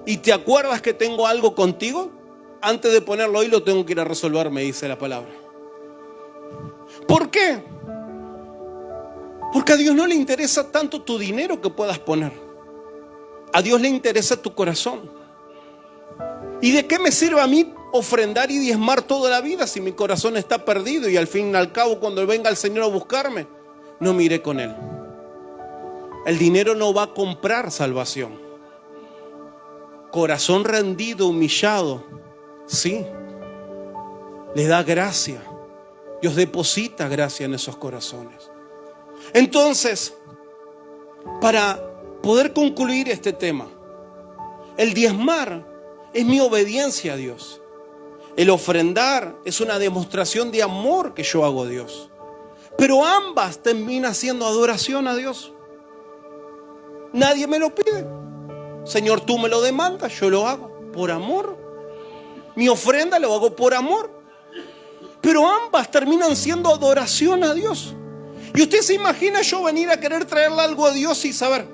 y te acuerdas que tengo algo contigo. Antes de ponerlo hoy lo tengo que ir a resolver, me dice la palabra. ¿Por qué? Porque a Dios no le interesa tanto tu dinero que puedas poner. A Dios le interesa tu corazón. ¿Y de qué me sirve a mí ofrendar y diezmar toda la vida si mi corazón está perdido y al fin y al cabo cuando venga el Señor a buscarme, no me iré con Él? El dinero no va a comprar salvación. Corazón rendido, humillado, sí, le da gracia. Dios deposita gracia en esos corazones. Entonces, para poder concluir este tema, el diezmar es mi obediencia a Dios. El ofrendar es una demostración de amor que yo hago a Dios. Pero ambas terminan siendo adoración a Dios. Nadie me lo pide. Señor, tú me lo demandas, yo lo hago por amor. Mi ofrenda lo hago por amor. Pero ambas terminan siendo adoración a Dios. Y usted se imagina yo venir a querer traerle algo a Dios y saber,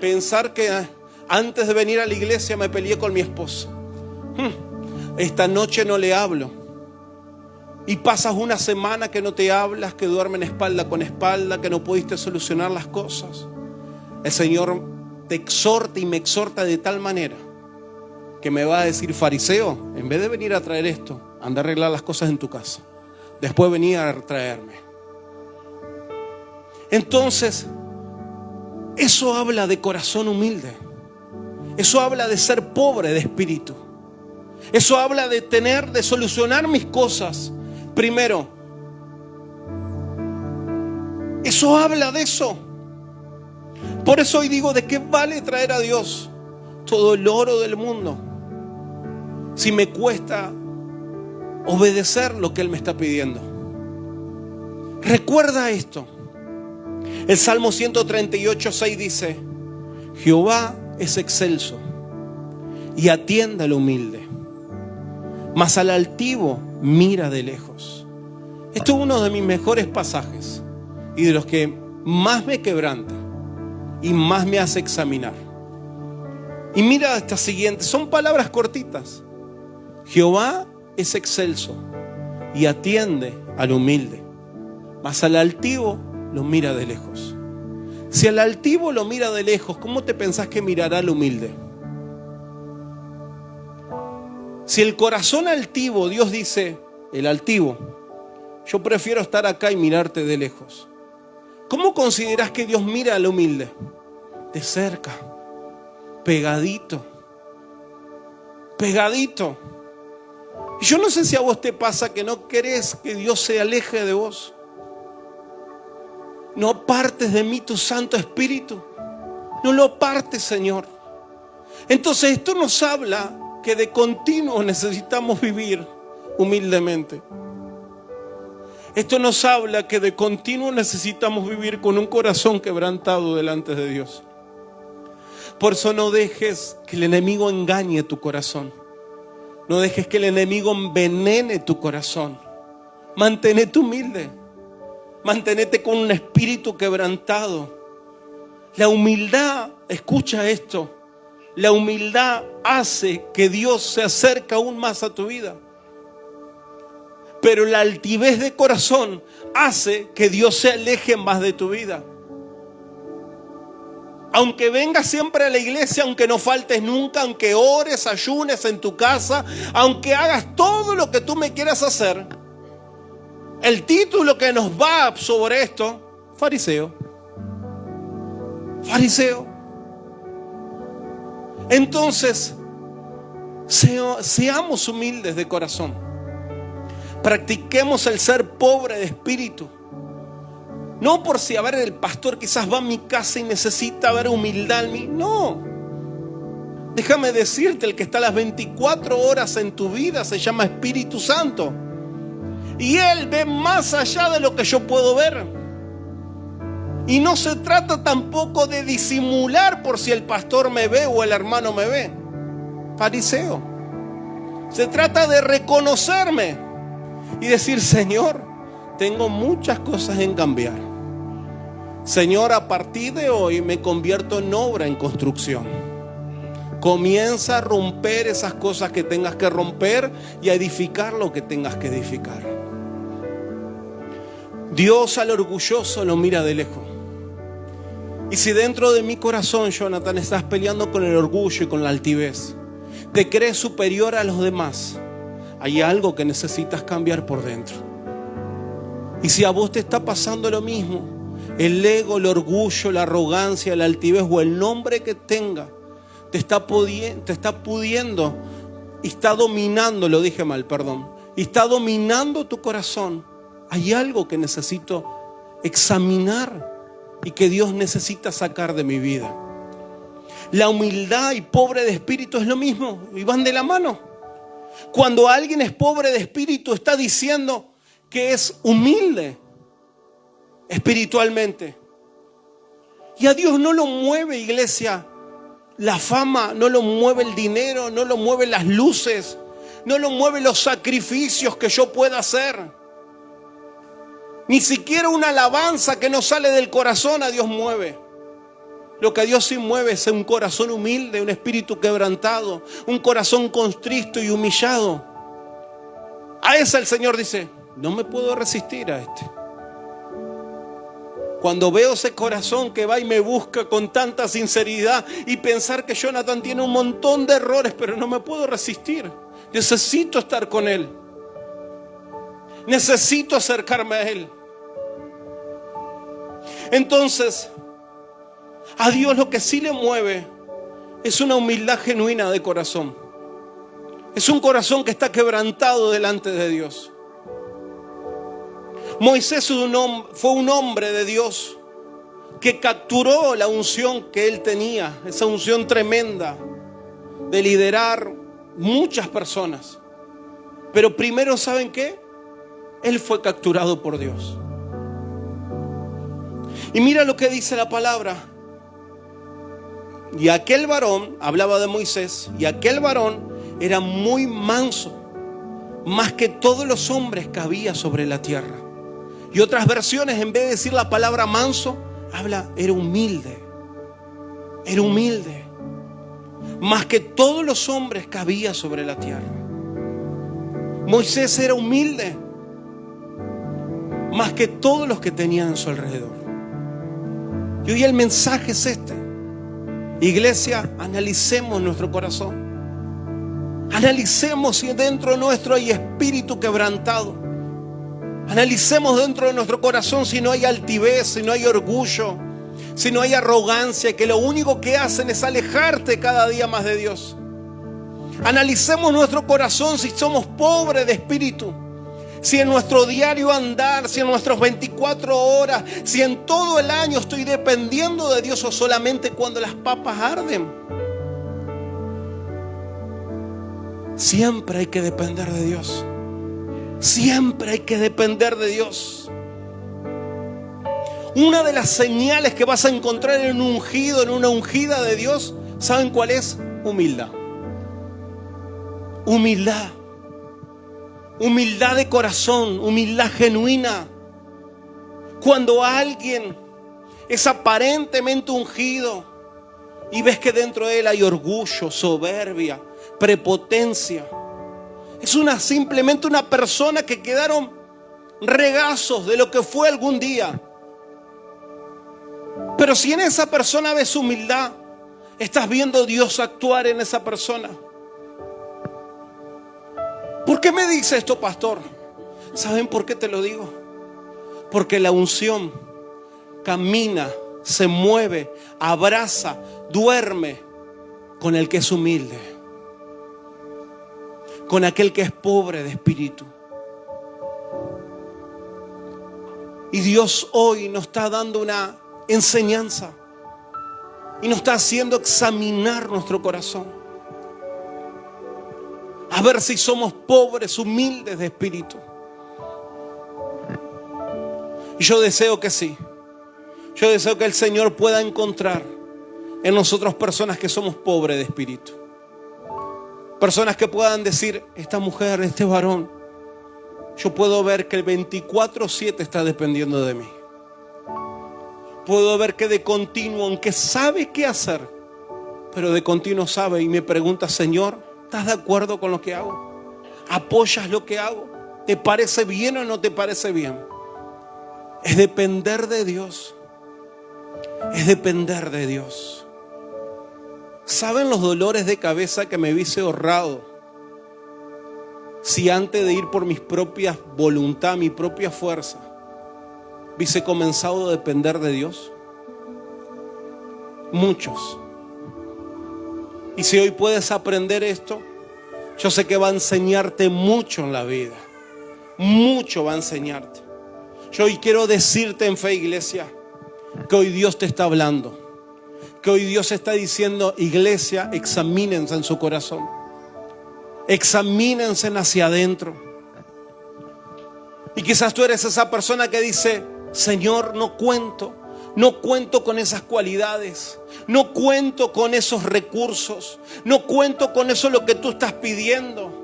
pensar que antes de venir a la iglesia me peleé con mi esposa. Esta noche no le hablo. Y pasas una semana que no te hablas, que duermen espalda con espalda, que no pudiste solucionar las cosas. El Señor te exhorta y me exhorta de tal manera que me va a decir: fariseo, en vez de venir a traer esto, anda a arreglar las cosas en tu casa. Después venir a traerme. Entonces, eso habla de corazón humilde. Eso habla de ser pobre de espíritu. Eso habla de solucionar mis cosas primero. Eso habla de eso. Por eso hoy digo, ¿de qué vale traer a Dios todo el oro del mundo si me cuesta obedecer lo que Él me está pidiendo? Recuerda esto. El Salmo 138:6 dice: Jehová es excelso y atiende al humilde, mas al altivo mira de lejos. Esto es uno de mis mejores pasajes y de los que más me quebranta y más me hace examinar. Y mira esta siguiente, son palabras cortitas. Jehová es excelso y atiende al humilde, mas al altivo lo mira de lejos. Si al altivo lo mira de lejos, ¿cómo te pensás que mirará al humilde? Si el corazón altivo, Dios dice, el altivo, yo prefiero estar acá y mirarte de lejos. ¿Cómo considerás que Dios mira al humilde? De cerca, pegadito, pegadito. Y yo no sé si a vos te pasa que no querés que Dios se aleje de vos. No apartes de mí tu Santo Espíritu. No lo apartes, Señor. Entonces esto nos habla que de continuo necesitamos vivir humildemente. Esto nos habla que de continuo necesitamos vivir con un corazón quebrantado delante de Dios. Por eso no dejes que el enemigo engañe tu corazón. No dejes que el enemigo envenene tu corazón. Manténete humilde. Manténete con un espíritu quebrantado. La humildad, escucha esto, la humildad hace que Dios se acerque aún más a tu vida. Pero la altivez de corazón hace que Dios se aleje más de tu vida. Aunque vengas siempre a la iglesia, aunque no faltes nunca, aunque ores, ayunes en tu casa, aunque hagas todo lo que tú me quieras hacer, el título que nos va sobre esto, fariseo. Fariseo. Entonces, seamos humildes de corazón. Practiquemos el ser pobre de espíritu. No por si, a ver, el pastor quizás va a mi casa y necesita ver humildad en mí. No. Déjame decirte, el que está las 24 horas en tu vida se llama Espíritu Santo. Y Él ve más allá de lo que yo puedo ver. Y no se trata tampoco de disimular por si el pastor me ve o el hermano me ve. Fariseo. Se trata de reconocerme y decir, Señor, tengo muchas cosas en cambiar. Señor, a partir de hoy me convierto en obra en construcción. Comienza a romper esas cosas que tengas que romper y a edificar lo que tengas que edificar. Dios al orgulloso lo mira de lejos. Y si dentro de mi corazón, Jonathan, estás peleando con el orgullo y con la altivez, te crees superior a los demás, hay algo que necesitas cambiar por dentro. Y si a vos te está pasando lo mismo, el ego, el orgullo, la arrogancia, la altivez o el nombre que tenga, te está pudiendo y está dominando, lo dije mal, perdón, y está dominando tu corazón. Hay algo que necesito examinar y que Dios necesita sacar de mi vida. La humildad y pobre de espíritu es lo mismo y van de la mano. Cuando alguien es pobre de espíritu, está diciendo que es humilde espiritualmente. Y a Dios no lo mueve, iglesia, la fama, no lo mueve el dinero, no lo mueve las luces, no lo mueve los sacrificios que yo pueda hacer. Ni siquiera una alabanza que no sale del corazón a Dios mueve. Lo que a Dios sí mueve es un corazón humilde, un espíritu quebrantado, un corazón contristo y humillado. A ese el Señor dice, no me puedo resistir a este. Cuando veo ese corazón que va y me busca con tanta sinceridad y pensar que Jonathan tiene un montón de errores, pero no me puedo resistir. Necesito estar con él. Necesito acercarme a él. Entonces, a Dios lo que sí le mueve es una humildad genuina de corazón. Es un corazón que está quebrantado delante de Dios. Moisés fue un hombre de Dios que capturó la unción que él tenía, esa unción tremenda de liderar muchas personas. Pero primero, ¿saben qué? Él fue capturado por Dios. Y mira lo que dice la palabra. Y aquel varón, hablaba de Moisés, y aquel varón era muy manso, más que todos los hombres que había sobre la tierra. Y otras versiones, en vez de decir la palabra manso, era humilde. Era humilde, más que todos los hombres que había sobre la tierra. Moisés era humilde, más que todos los que tenían a su alrededor. Y hoy el mensaje es este. Iglesia, analicemos nuestro corazón. Analicemos si dentro nuestro hay espíritu quebrantado. Analicemos dentro de nuestro corazón si no hay altivez, si no hay orgullo, si no hay arrogancia, que lo único que hacen es alejarte cada día más de Dios. Analicemos nuestro corazón si somos pobres de espíritu. Si en nuestro diario andar, si en nuestras 24 horas, si en todo el año estoy dependiendo de Dios o solamente cuando las papas arden. Siempre hay que depender de Dios. Siempre hay que depender de Dios. Una de las señales que vas a encontrar en un ungido, en una ungida de Dios, ¿saben cuál es? Humildad. Humildad. Humildad de corazón, humildad genuina. Cuando alguien es aparentemente ungido y ves que dentro de él hay orgullo, soberbia, prepotencia, es simplemente una persona que quedaron regazos de lo que fue algún día. Pero si en esa persona ves humildad, estás viendo a Dios actuar en esa persona. ¿Por qué me dice esto, pastor? ¿Saben por qué te lo digo? Porque la unción camina, se mueve, abraza, duerme con el que es humilde, con aquel que es pobre de espíritu. Y Dios hoy nos está dando una enseñanza y nos está haciendo examinar nuestro corazón. A ver si somos pobres, humildes de espíritu. Y yo deseo que sí. Yo deseo que el Señor pueda encontrar en nosotros personas que somos pobres de espíritu. Personas que puedan decir, esta mujer, este varón, yo puedo ver que el 24/7 está dependiendo de mí. Puedo ver que de continuo, aunque sabe qué hacer, pero de continuo sabe y me pregunta, Señor, ¿estás de acuerdo con lo que hago? ¿Apoyas lo que hago? ¿Te parece bien o no te parece bien? Es depender de Dios. Es depender de Dios. ¿Saben los dolores de cabeza que me hubiese ahorrado si antes de ir por mis propias voluntad, mi propia fuerza, hubiese comenzado a depender de Dios? Muchos. Y si hoy puedes aprender esto, yo sé que va a enseñarte mucho en la vida. Mucho va a enseñarte. Yo hoy quiero decirte en fe, iglesia, que hoy Dios te está hablando. Que hoy Dios está diciendo, iglesia, examínense en su corazón. Examínense hacia adentro. Y quizás tú eres esa persona que dice, Señor, no cuento con esas cualidades, no cuento con esos recursos, no cuento con eso lo que tú estás pidiendo.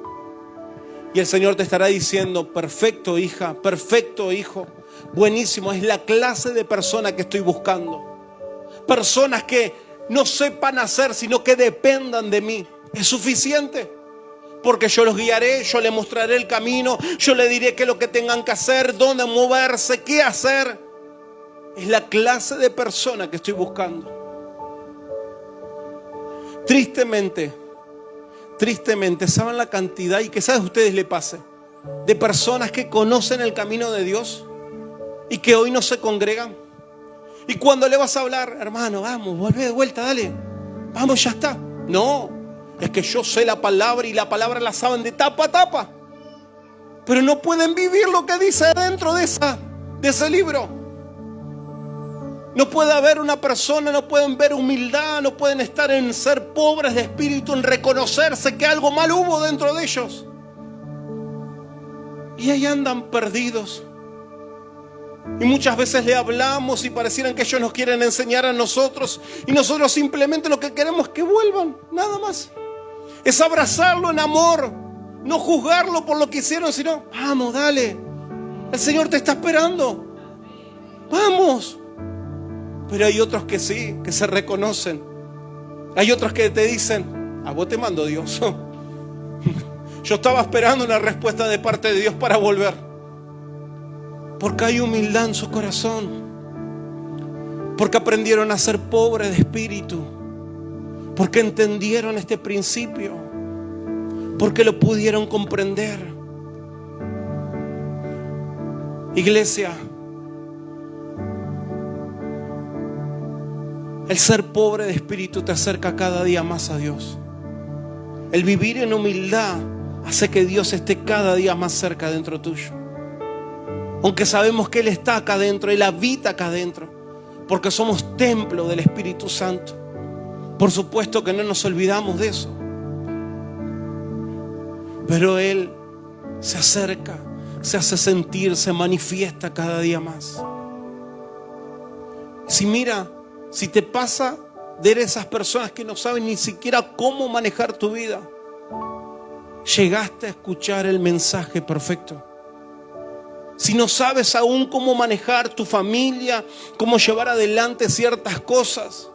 Y el Señor te estará diciendo, perfecto hija, perfecto hijo, buenísimo, es la clase de persona que estoy buscando. Personas que no sepan hacer, sino que dependan de mí. Es suficiente. Porque yo los guiaré, yo les mostraré el camino, yo les diré qué es lo que tengan que hacer, dónde moverse, qué hacer. Es la clase de persona que estoy buscando. Tristemente, ¿saben la cantidad? Y quizás a ustedes les pase, de personas que conocen el camino de Dios y que hoy no se congregan. Y cuando le vas a hablar, hermano, vamos, vuelve de vuelta, dale, vamos, ya está. No, es que yo sé la palabra y la palabra la saben de tapa a tapa, pero no pueden vivir lo que dice dentro de ese libro. No puede haber una persona, no pueden ver humildad, no pueden estar en ser pobres de espíritu, en reconocerse que algo mal hubo dentro de ellos. Y ahí andan perdidos. Y muchas veces le hablamos y parecieran que ellos nos quieren enseñar a nosotros. Y nosotros simplemente lo que queremos es que vuelvan, nada más. Es abrazarlo en amor, no juzgarlo por lo que hicieron, sino, vamos, dale. El Señor te está esperando. Vamos. Pero hay otros que sí, que se reconocen. Hay otros que te dicen, a vos te mando Dios. Yo estaba esperando una respuesta de parte de Dios para volver. Porque hay humildad en su corazón. Porque aprendieron a ser pobres de espíritu. Porque entendieron este principio. Porque lo pudieron comprender. Iglesia, el ser pobre de espíritu te acerca cada día más a Dios. El vivir en humildad hace que Dios esté cada día más cerca dentro tuyo. Aunque sabemos que Él está acá adentro, Él habita acá adentro, porque somos templo del Espíritu Santo. Por supuesto que no nos olvidamos de eso. Pero Él se acerca, se hace sentir, se manifiesta cada día más. Si te pasa de esas personas que no saben ni siquiera cómo manejar tu vida, llegaste a escuchar el mensaje perfecto. Si no sabes aún cómo manejar tu familia, cómo llevar adelante ciertas cosas,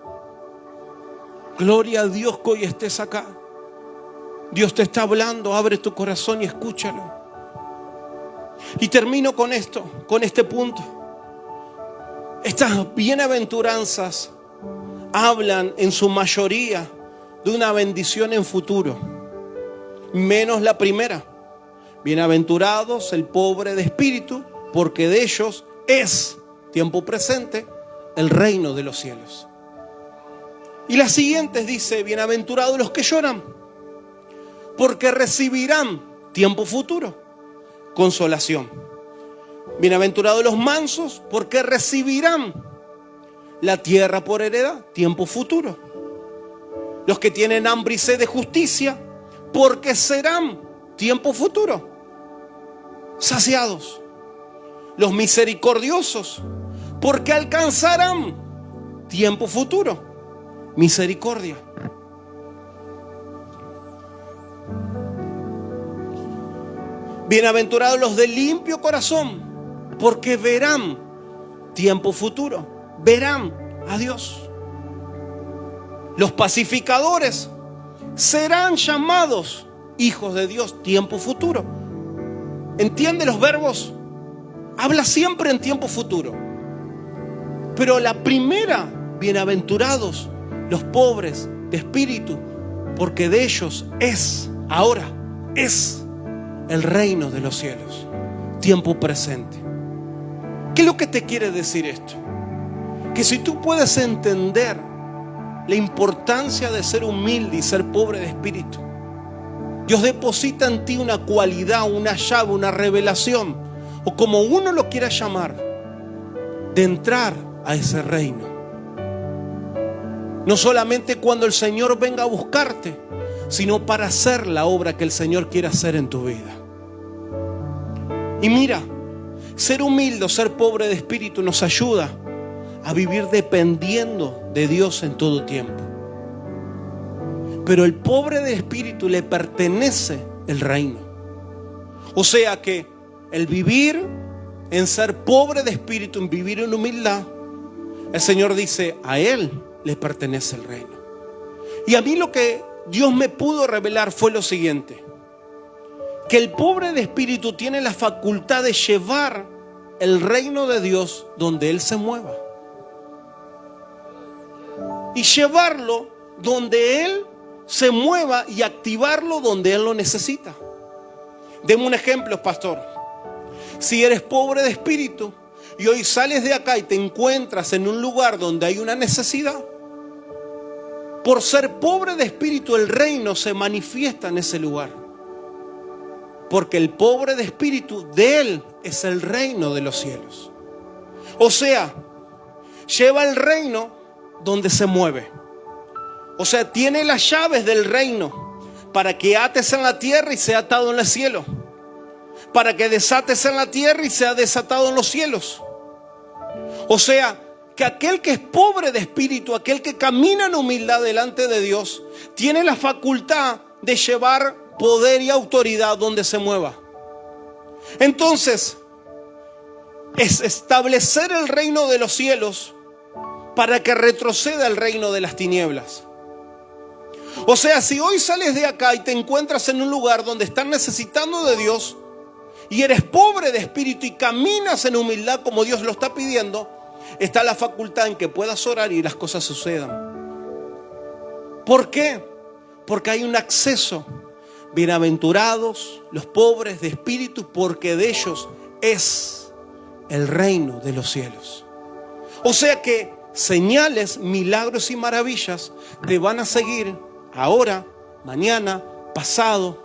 gloria a Dios que hoy estés acá. Dios te está hablando, abre tu corazón y escúchalo. Y termino con esto, con este punto. Estas bienaventuranzas hablan en su mayoría de una bendición en futuro, menos la primera. Bienaventurados el pobre de espíritu, porque de ellos es, tiempo presente, el reino de los cielos. Y las siguientes dice, bienaventurados los que lloran, porque recibirán, tiempo futuro, consolación. Bienaventurados los mansos, porque recibirán la tierra por heredad, tiempo futuro. Los que tienen hambre y sed de justicia, porque serán, tiempo futuro, saciados. Los misericordiosos, porque alcanzarán, tiempo futuro, misericordia. Bienaventurados los de limpio corazón, porque verán tiempo futuro, verán a Dios. Los pacificadores serán llamados hijos de Dios, tiempo futuro. ¿Entiende los verbos? Habla siempre en tiempo futuro. Pero la primera, bienaventurados los pobres de espíritu, porque de ellos es, ahora, es el reino de los cielos. Tiempo presente. ¿Qué es lo que te quiere decir esto? Que si tú puedes entender la importancia de ser humilde y ser pobre de espíritu, Dios deposita en ti una cualidad, una llave, una revelación, o como uno lo quiera llamar, de entrar a ese reino. No solamente cuando el Señor venga a buscarte, sino para hacer la obra que el Señor quiere hacer en tu vida. Y mira, ser humilde o ser pobre de espíritu nos ayuda a vivir dependiendo de Dios en todo tiempo. Pero el pobre de espíritu le pertenece el reino. O sea que el vivir en ser pobre de espíritu, en vivir en humildad, el Señor dice, a Él le pertenece el reino. Y a mí lo que Dios me pudo revelar fue lo siguiente: que el pobre de espíritu tiene la facultad de llevar el reino de Dios donde Él se mueva. Y llevarlo donde Él se mueva y activarlo donde Él lo necesita. Deme un ejemplo, pastor. Si eres pobre de espíritu y hoy sales de acá y te encuentras en un lugar donde hay una necesidad, por ser pobre de espíritu el reino se manifiesta en ese lugar. Porque el pobre de espíritu, de Él es el reino de los cielos. O sea, lleva el reino donde se mueve. O sea, tiene las llaves del reino para que ates en la tierra y sea atado en el cielo. Para que desates en la tierra y sea desatado en los cielos. O sea, que aquel que es pobre de espíritu, aquel que camina en humildad delante de Dios, tiene la facultad de llevar poder y autoridad donde se mueva. Entonces, es establecer el reino de los cielos para que retroceda el reino de las tinieblas. O sea, si hoy sales de acá y te encuentras en un lugar donde estás necesitando de Dios y eres pobre de espíritu y caminas en humildad como Dios lo está pidiendo, está la facultad en que puedas orar y las cosas sucedan. ¿Por qué? Porque hay un acceso. Bienaventurados los pobres de espíritu, porque de ellos es el reino de los cielos. O sea que señales, milagros y maravillas te van a seguir ahora, mañana, pasado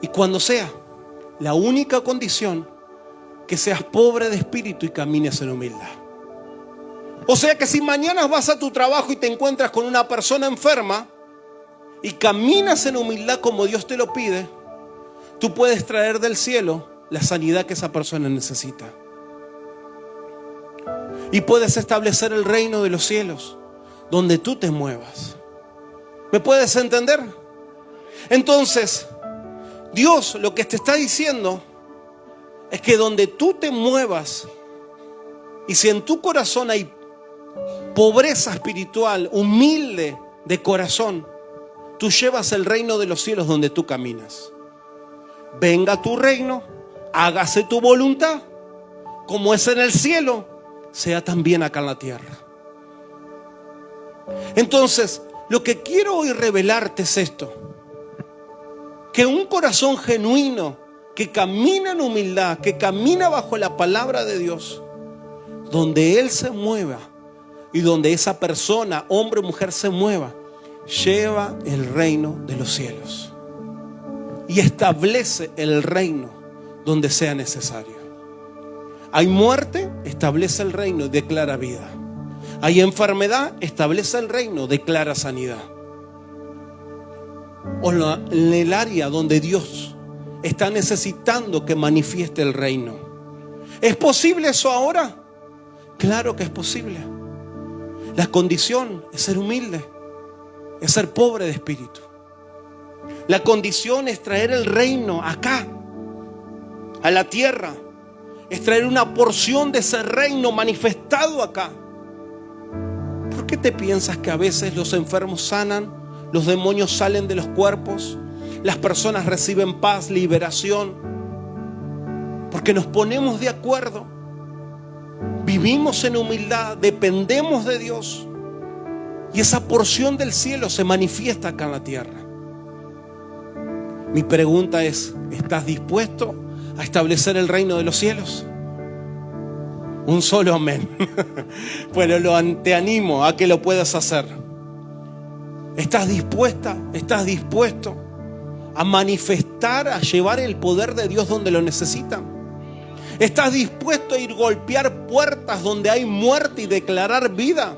y cuando sea. La única condición, que seas pobre de espíritu y camines en humildad. O sea que si mañana vas a tu trabajo y te encuentras con una persona enferma y caminas en humildad como Dios te lo pide, tú puedes traer del cielo la sanidad que esa persona necesita. Y puedes establecer el reino de los cielos donde tú te muevas. ¿Me puedes entender? Entonces, Dios lo que te está diciendo es que donde tú te muevas, y si en tu corazón hay pobreza espiritual, humilde de corazón, tú llevas el reino de los cielos donde tú caminas. Venga tu reino, hágase tu voluntad, como es en el cielo, sea también acá en la tierra. Entonces, lo que quiero hoy revelarte es esto: que un corazón genuino, que camina en humildad, que camina bajo la palabra de Dios, donde Él se mueva y donde esa persona, hombre o mujer, se mueva, lleva el reino de los cielos y establece el reino donde sea necesario. Hay muerte, establece el reino y declara vida. Hay enfermedad, establece el reino, declara sanidad. O en el área donde Dios está necesitando que manifieste el reino. ¿Es posible eso ahora? Claro que es posible. La condición es ser humilde, es ser pobre de espíritu. La condición es traer el reino acá, a la tierra es traer una porción de ese reino manifestado acá. ¿Por qué te piensas que a veces los enfermos sanan, los demonios salen de los cuerpos, las personas reciben paz, liberación? Porque nos ponemos de acuerdo, vivimos en humildad, dependemos de Dios y esa porción del cielo se manifiesta acá en la tierra. Mi pregunta es, ¿estás dispuesto a establecer el reino de los cielos? Un solo amén. Bueno, te animo a que lo puedas hacer. ¿Estás dispuesta? ¿Estás dispuesto a manifestar, a llevar el poder de Dios donde lo necesitan? ¿Estás dispuesto a ir a golpear puertas donde hay muerte y declarar vida?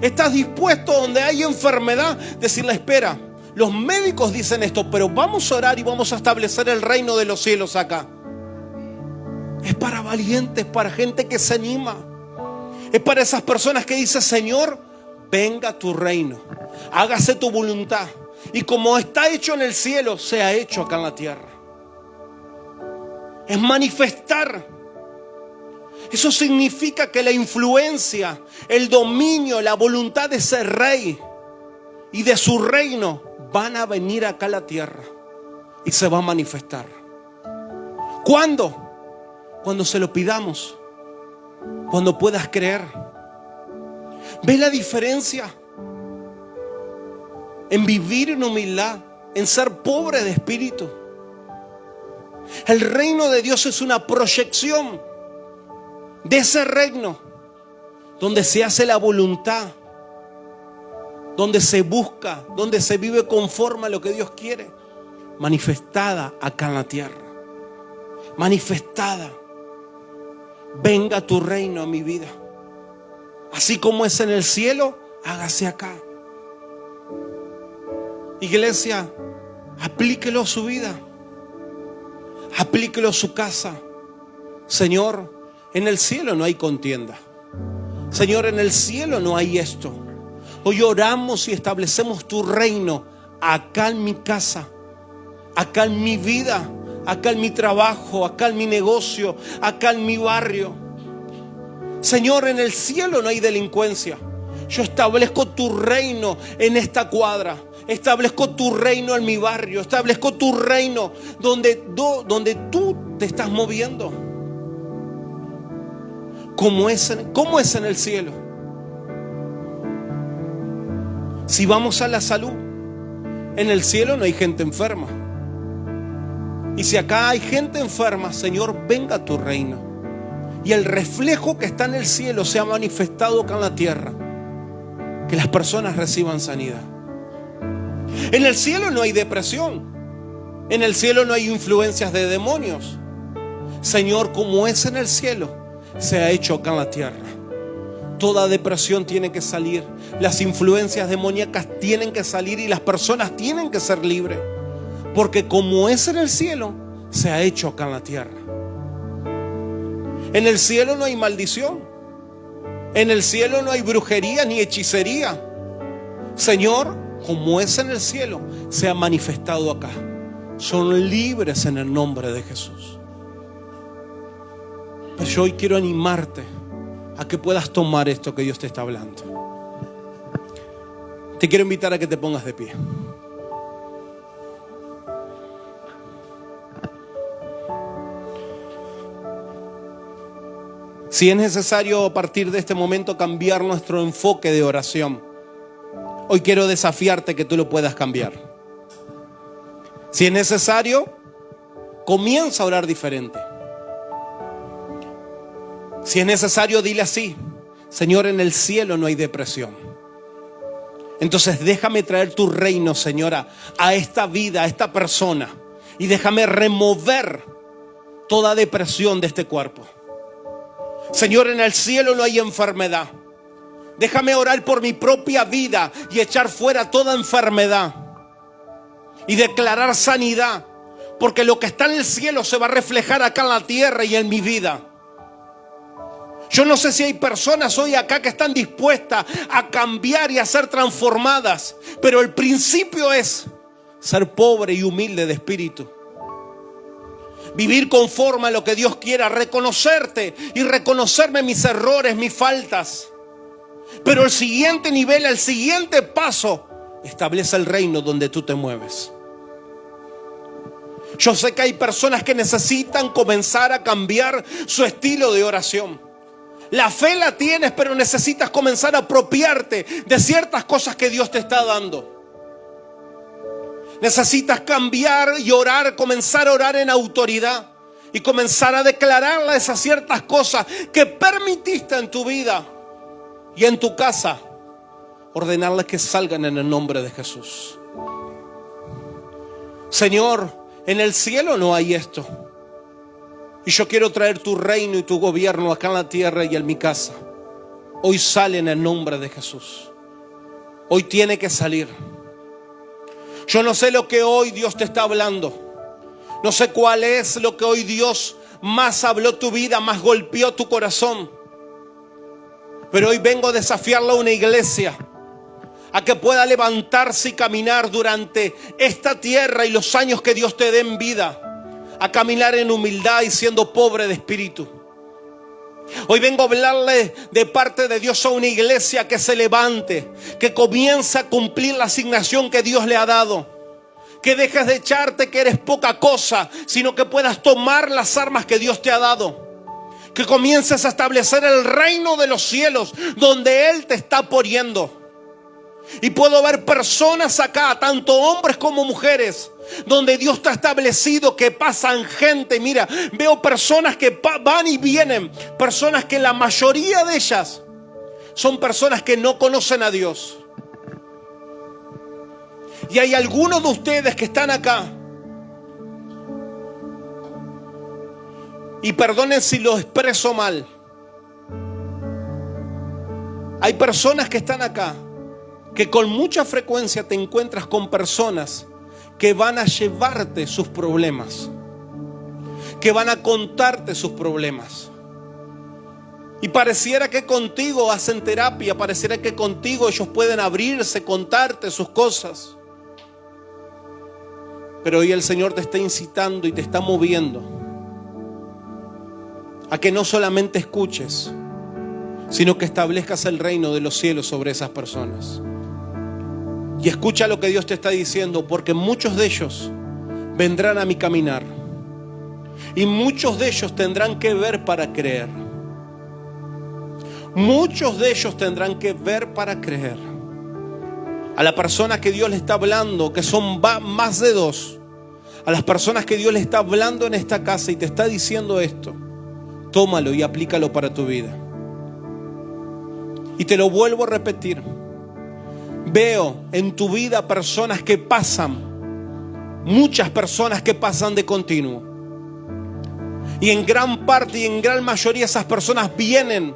¿Estás dispuesto donde hay enfermedad? Decirle, espera, los médicos dicen esto, pero vamos a orar y vamos a establecer el reino de los cielos acá. Es para valientes, para gente que se anima. Es para esas personas que dicen, Señor, venga tu reino, hágase tu voluntad. Y como está hecho en el cielo, sea hecho acá en la tierra. Es manifestar. Eso significa que la influencia, el dominio, la voluntad de ese rey y de su reino van a venir acá a la tierra y se va a manifestar. ¿Cuándo? Cuando se lo pidamos, cuando puedas creer. ¿Ves la diferencia? En vivir en humildad, en ser pobre de espíritu. El reino de Dios es una proyección de ese reino donde se hace la voluntad, donde se busca, donde se vive conforme a lo que Dios quiere, manifestada acá en la tierra. Manifestada. Venga tu reino a mi vida. Así como es en el cielo, hágase acá. Iglesia, aplíquelo a su vida. Aplíquelo a su casa. Señor, en el cielo no hay contienda. Señor, en el cielo no hay esto. Hoy oramos y establecemos tu reino acá en mi casa, acá en mi vida, acá en mi trabajo, acá en mi negocio, acá en mi barrio. Señor, en el cielo no hay delincuencia. Yo establezco tu reino en esta cuadra. Establezco tu reino en mi barrio. Establezco tu reino donde tú te estás moviendo. ¿Cómo es en el cielo? Si vamos a la salud, en el cielo no hay gente enferma. Y si acá hay gente enferma, Señor, venga a tu reino. Y el reflejo que está en el cielo se ha manifestado acá en la tierra. Que las personas reciban sanidad. En el cielo no hay depresión. En el cielo no hay influencias de demonios. Señor, como es en el cielo, se ha hecho acá en la tierra. Toda depresión tiene que salir. Las influencias demoníacas tienen que salir y las personas tienen que ser libres. Porque como es en el cielo, se ha hecho acá en la tierra. En el cielo no hay maldición. En el cielo no hay brujería ni hechicería. Señor, como es en el cielo, se ha manifestado acá. Son libres en el nombre de Jesús. Pero yo hoy quiero animarte a que puedas tomar esto que Dios te está hablando. Te quiero invitar a que te pongas de pie. Si es necesario a partir de este momento cambiar nuestro enfoque de oración, hoy quiero desafiarte que tú lo puedas cambiar. Si es necesario, comienza a orar diferente. Si es necesario, dile así: Señor, en el cielo no hay depresión. Entonces déjame traer tu reino, Señora, a esta vida, a esta persona, y déjame remover toda depresión de este cuerpo. Señor, en el cielo no hay enfermedad. Déjame orar por mi propia vida y echar fuera toda enfermedad y declarar sanidad, porque lo que está en el cielo se va a reflejar acá en la tierra y en mi vida. Yo no sé si hay personas hoy acá que están dispuestas a cambiar y a ser transformadas, pero el principio es ser pobre y humilde de espíritu. vivir conforme a lo que Dios quiera, reconocerte y reconocerme mis errores, mis faltas. Pero el siguiente nivel, el siguiente paso, establece el reino donde tú te mueves. Yo sé que hay personas que necesitan comenzar a cambiar su estilo de oración. La fe la tienes, pero necesitas comenzar a apropiarte de ciertas cosas que Dios te está dando. Necesitas cambiar y orar, comenzar a orar en autoridad y comenzar a declararle esas ciertas cosas que permitiste en tu vida y en tu casa, ordenarles que salgan en el nombre de Jesús. Señor, en el cielo no hay esto. Y yo quiero traer tu reino y tu gobierno acá en la tierra y en mi casa. Hoy sale en el nombre de Jesús. Hoy tiene que salir. Yo no sé lo que hoy Dios te está hablando. No sé cuál es lo que hoy Dios más habló tu vida, más golpeó tu corazón. Pero hoy vengo a desafiarle a una iglesia a que pueda levantarse y caminar durante esta tierra y los años que Dios te dé en vida, a caminar en humildad y siendo pobre de espíritu. Hoy vengo a hablarle de parte de Dios a una iglesia que se levante, que comience a cumplir la asignación que Dios le ha dado. Que dejes de echarte que eres poca cosa, sino que puedas tomar las armas que Dios te ha dado. Que comiences a establecer el reino de los cielos donde Él te está poniendo. Y puedo ver personas acá, tanto hombres como mujeres, donde Dios te ha establecido que pasan gente. Mira, veo personas que van y vienen, personas que la mayoría de ellas son personas que no conocen a Dios. Y hay algunos de ustedes que están acá, y perdonen si lo expreso mal, hay personas que están acá que con mucha frecuencia te encuentras con personas que van a llevarte sus problemas, que van a contarte sus problemas. Y pareciera que contigo hacen terapia, pareciera que contigo ellos pueden abrirse, contarte sus cosas. Pero hoy el Señor te está incitando y te está moviendo a que no solamente escuches, sino que establezcas el reino de los cielos sobre esas personas. Y escucha lo que Dios te está diciendo, porque muchos de ellos vendrán a mi caminar y muchos de ellos tendrán que ver para creer. Muchos de ellos tendrán que ver para creer. A la persona que Dios le está hablando, que son más de dos, a las personas que Dios le está hablando en esta casa y te está diciendo esto, tómalo y aplícalo para tu vida. Y te lo vuelvo a repetir. Veo en tu vida personas que pasan, muchas personas que pasan de continuo. Y en gran parte y en gran mayoría esas personas vienen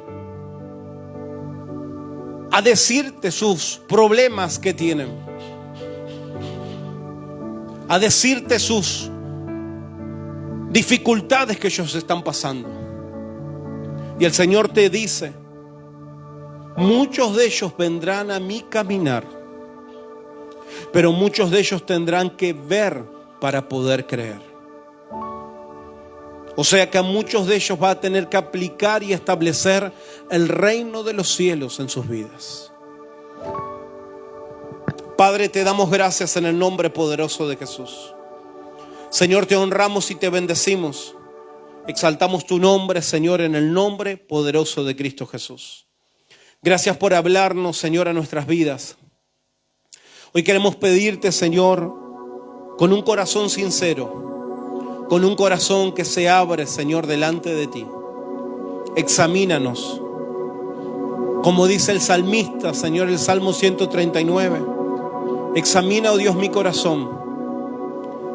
a decirte sus problemas que tienen, a decirte sus dificultades que ellos están pasando. Y el Señor te dice, muchos de ellos vendrán a mi caminar, pero muchos de ellos tendrán que ver para poder creer. O sea que a muchos de ellos va a tener que aplicar y establecer el reino de los cielos en sus vidas. Padre, te damos gracias en el nombre poderoso de Jesús. Señor, te honramos y te bendecimos. Exaltamos tu nombre, Señor, en el nombre poderoso de Cristo Jesús. Gracias por hablarnos, Señor, a nuestras vidas. Hoy queremos pedirte, Señor, con un corazón sincero, con un corazón que se abre, Señor, delante de ti. Examínanos. Como dice el salmista, Señor, el Salmo 139. Examina, oh Dios, mi corazón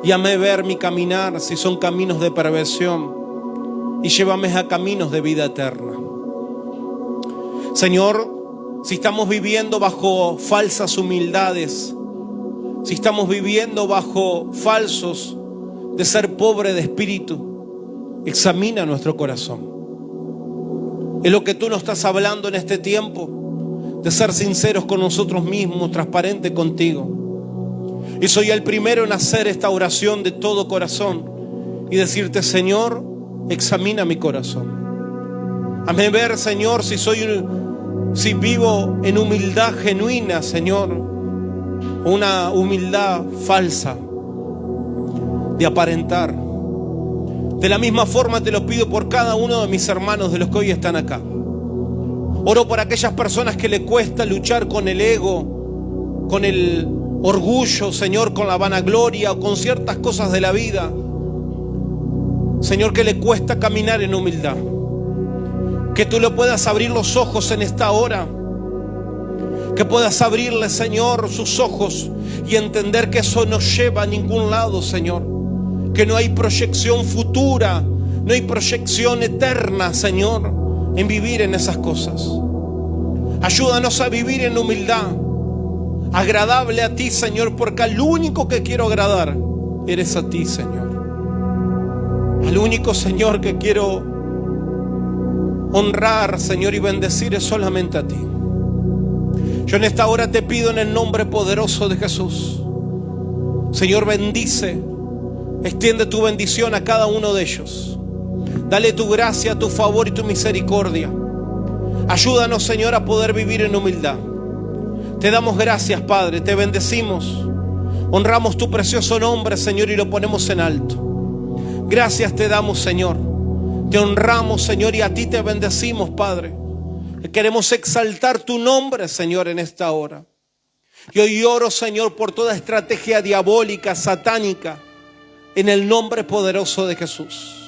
y hazme ver mi caminar, si son caminos de perversión, y llévame a caminos de vida eterna. Señor, si estamos viviendo bajo falsas humildades, si estamos viviendo bajo falsos de ser pobre de espíritu, examina nuestro corazón. Es lo que tú nos estás hablando en este tiempo, de ser sinceros con nosotros mismos, transparentes contigo. Y soy el primero en hacer esta oración de todo corazón y decirte: Señor, examina mi corazón. Hazme ver, Señor, si vivo en humildad genuina, Señor, una humildad falsa de aparentar. De la misma forma te lo pido por cada uno de mis hermanos, de los que hoy están acá. Oro por aquellas personas que le cuesta luchar con el ego, con el orgullo, Señor, con la vanagloria o con ciertas cosas de la vida. Señor, que le cuesta caminar en humildad. Que tú le puedas abrir los ojos en esta hora. Que puedas abrirle, Señor, sus ojos y entender que eso no lleva a ningún lado, Señor. Que no hay proyección futura, no hay proyección eterna, Señor, en vivir en esas cosas. Ayúdanos a vivir en humildad, agradable a ti, Señor, porque al único que quiero agradar eres a ti, Señor. Al único, Señor, que quiero honrar, Señor, y bendecir es solamente a ti. Yo en esta hora te pido en el nombre poderoso de Jesús, Señor, bendice, extiende tu bendición a cada uno de ellos. Dale tu gracia, tu favor y tu misericordia. Ayúdanos, Señor, a poder vivir en humildad. Te damos gracias, Padre, te bendecimos. Honramos tu precioso nombre, Señor, y lo ponemos en alto. Gracias te damos, Señor. Te honramos, Señor, y a ti te bendecimos, Padre. Queremos exaltar tu nombre, Señor, en esta hora. Y hoy oro, Señor, por toda estrategia diabólica, satánica, en el nombre poderoso de Jesús.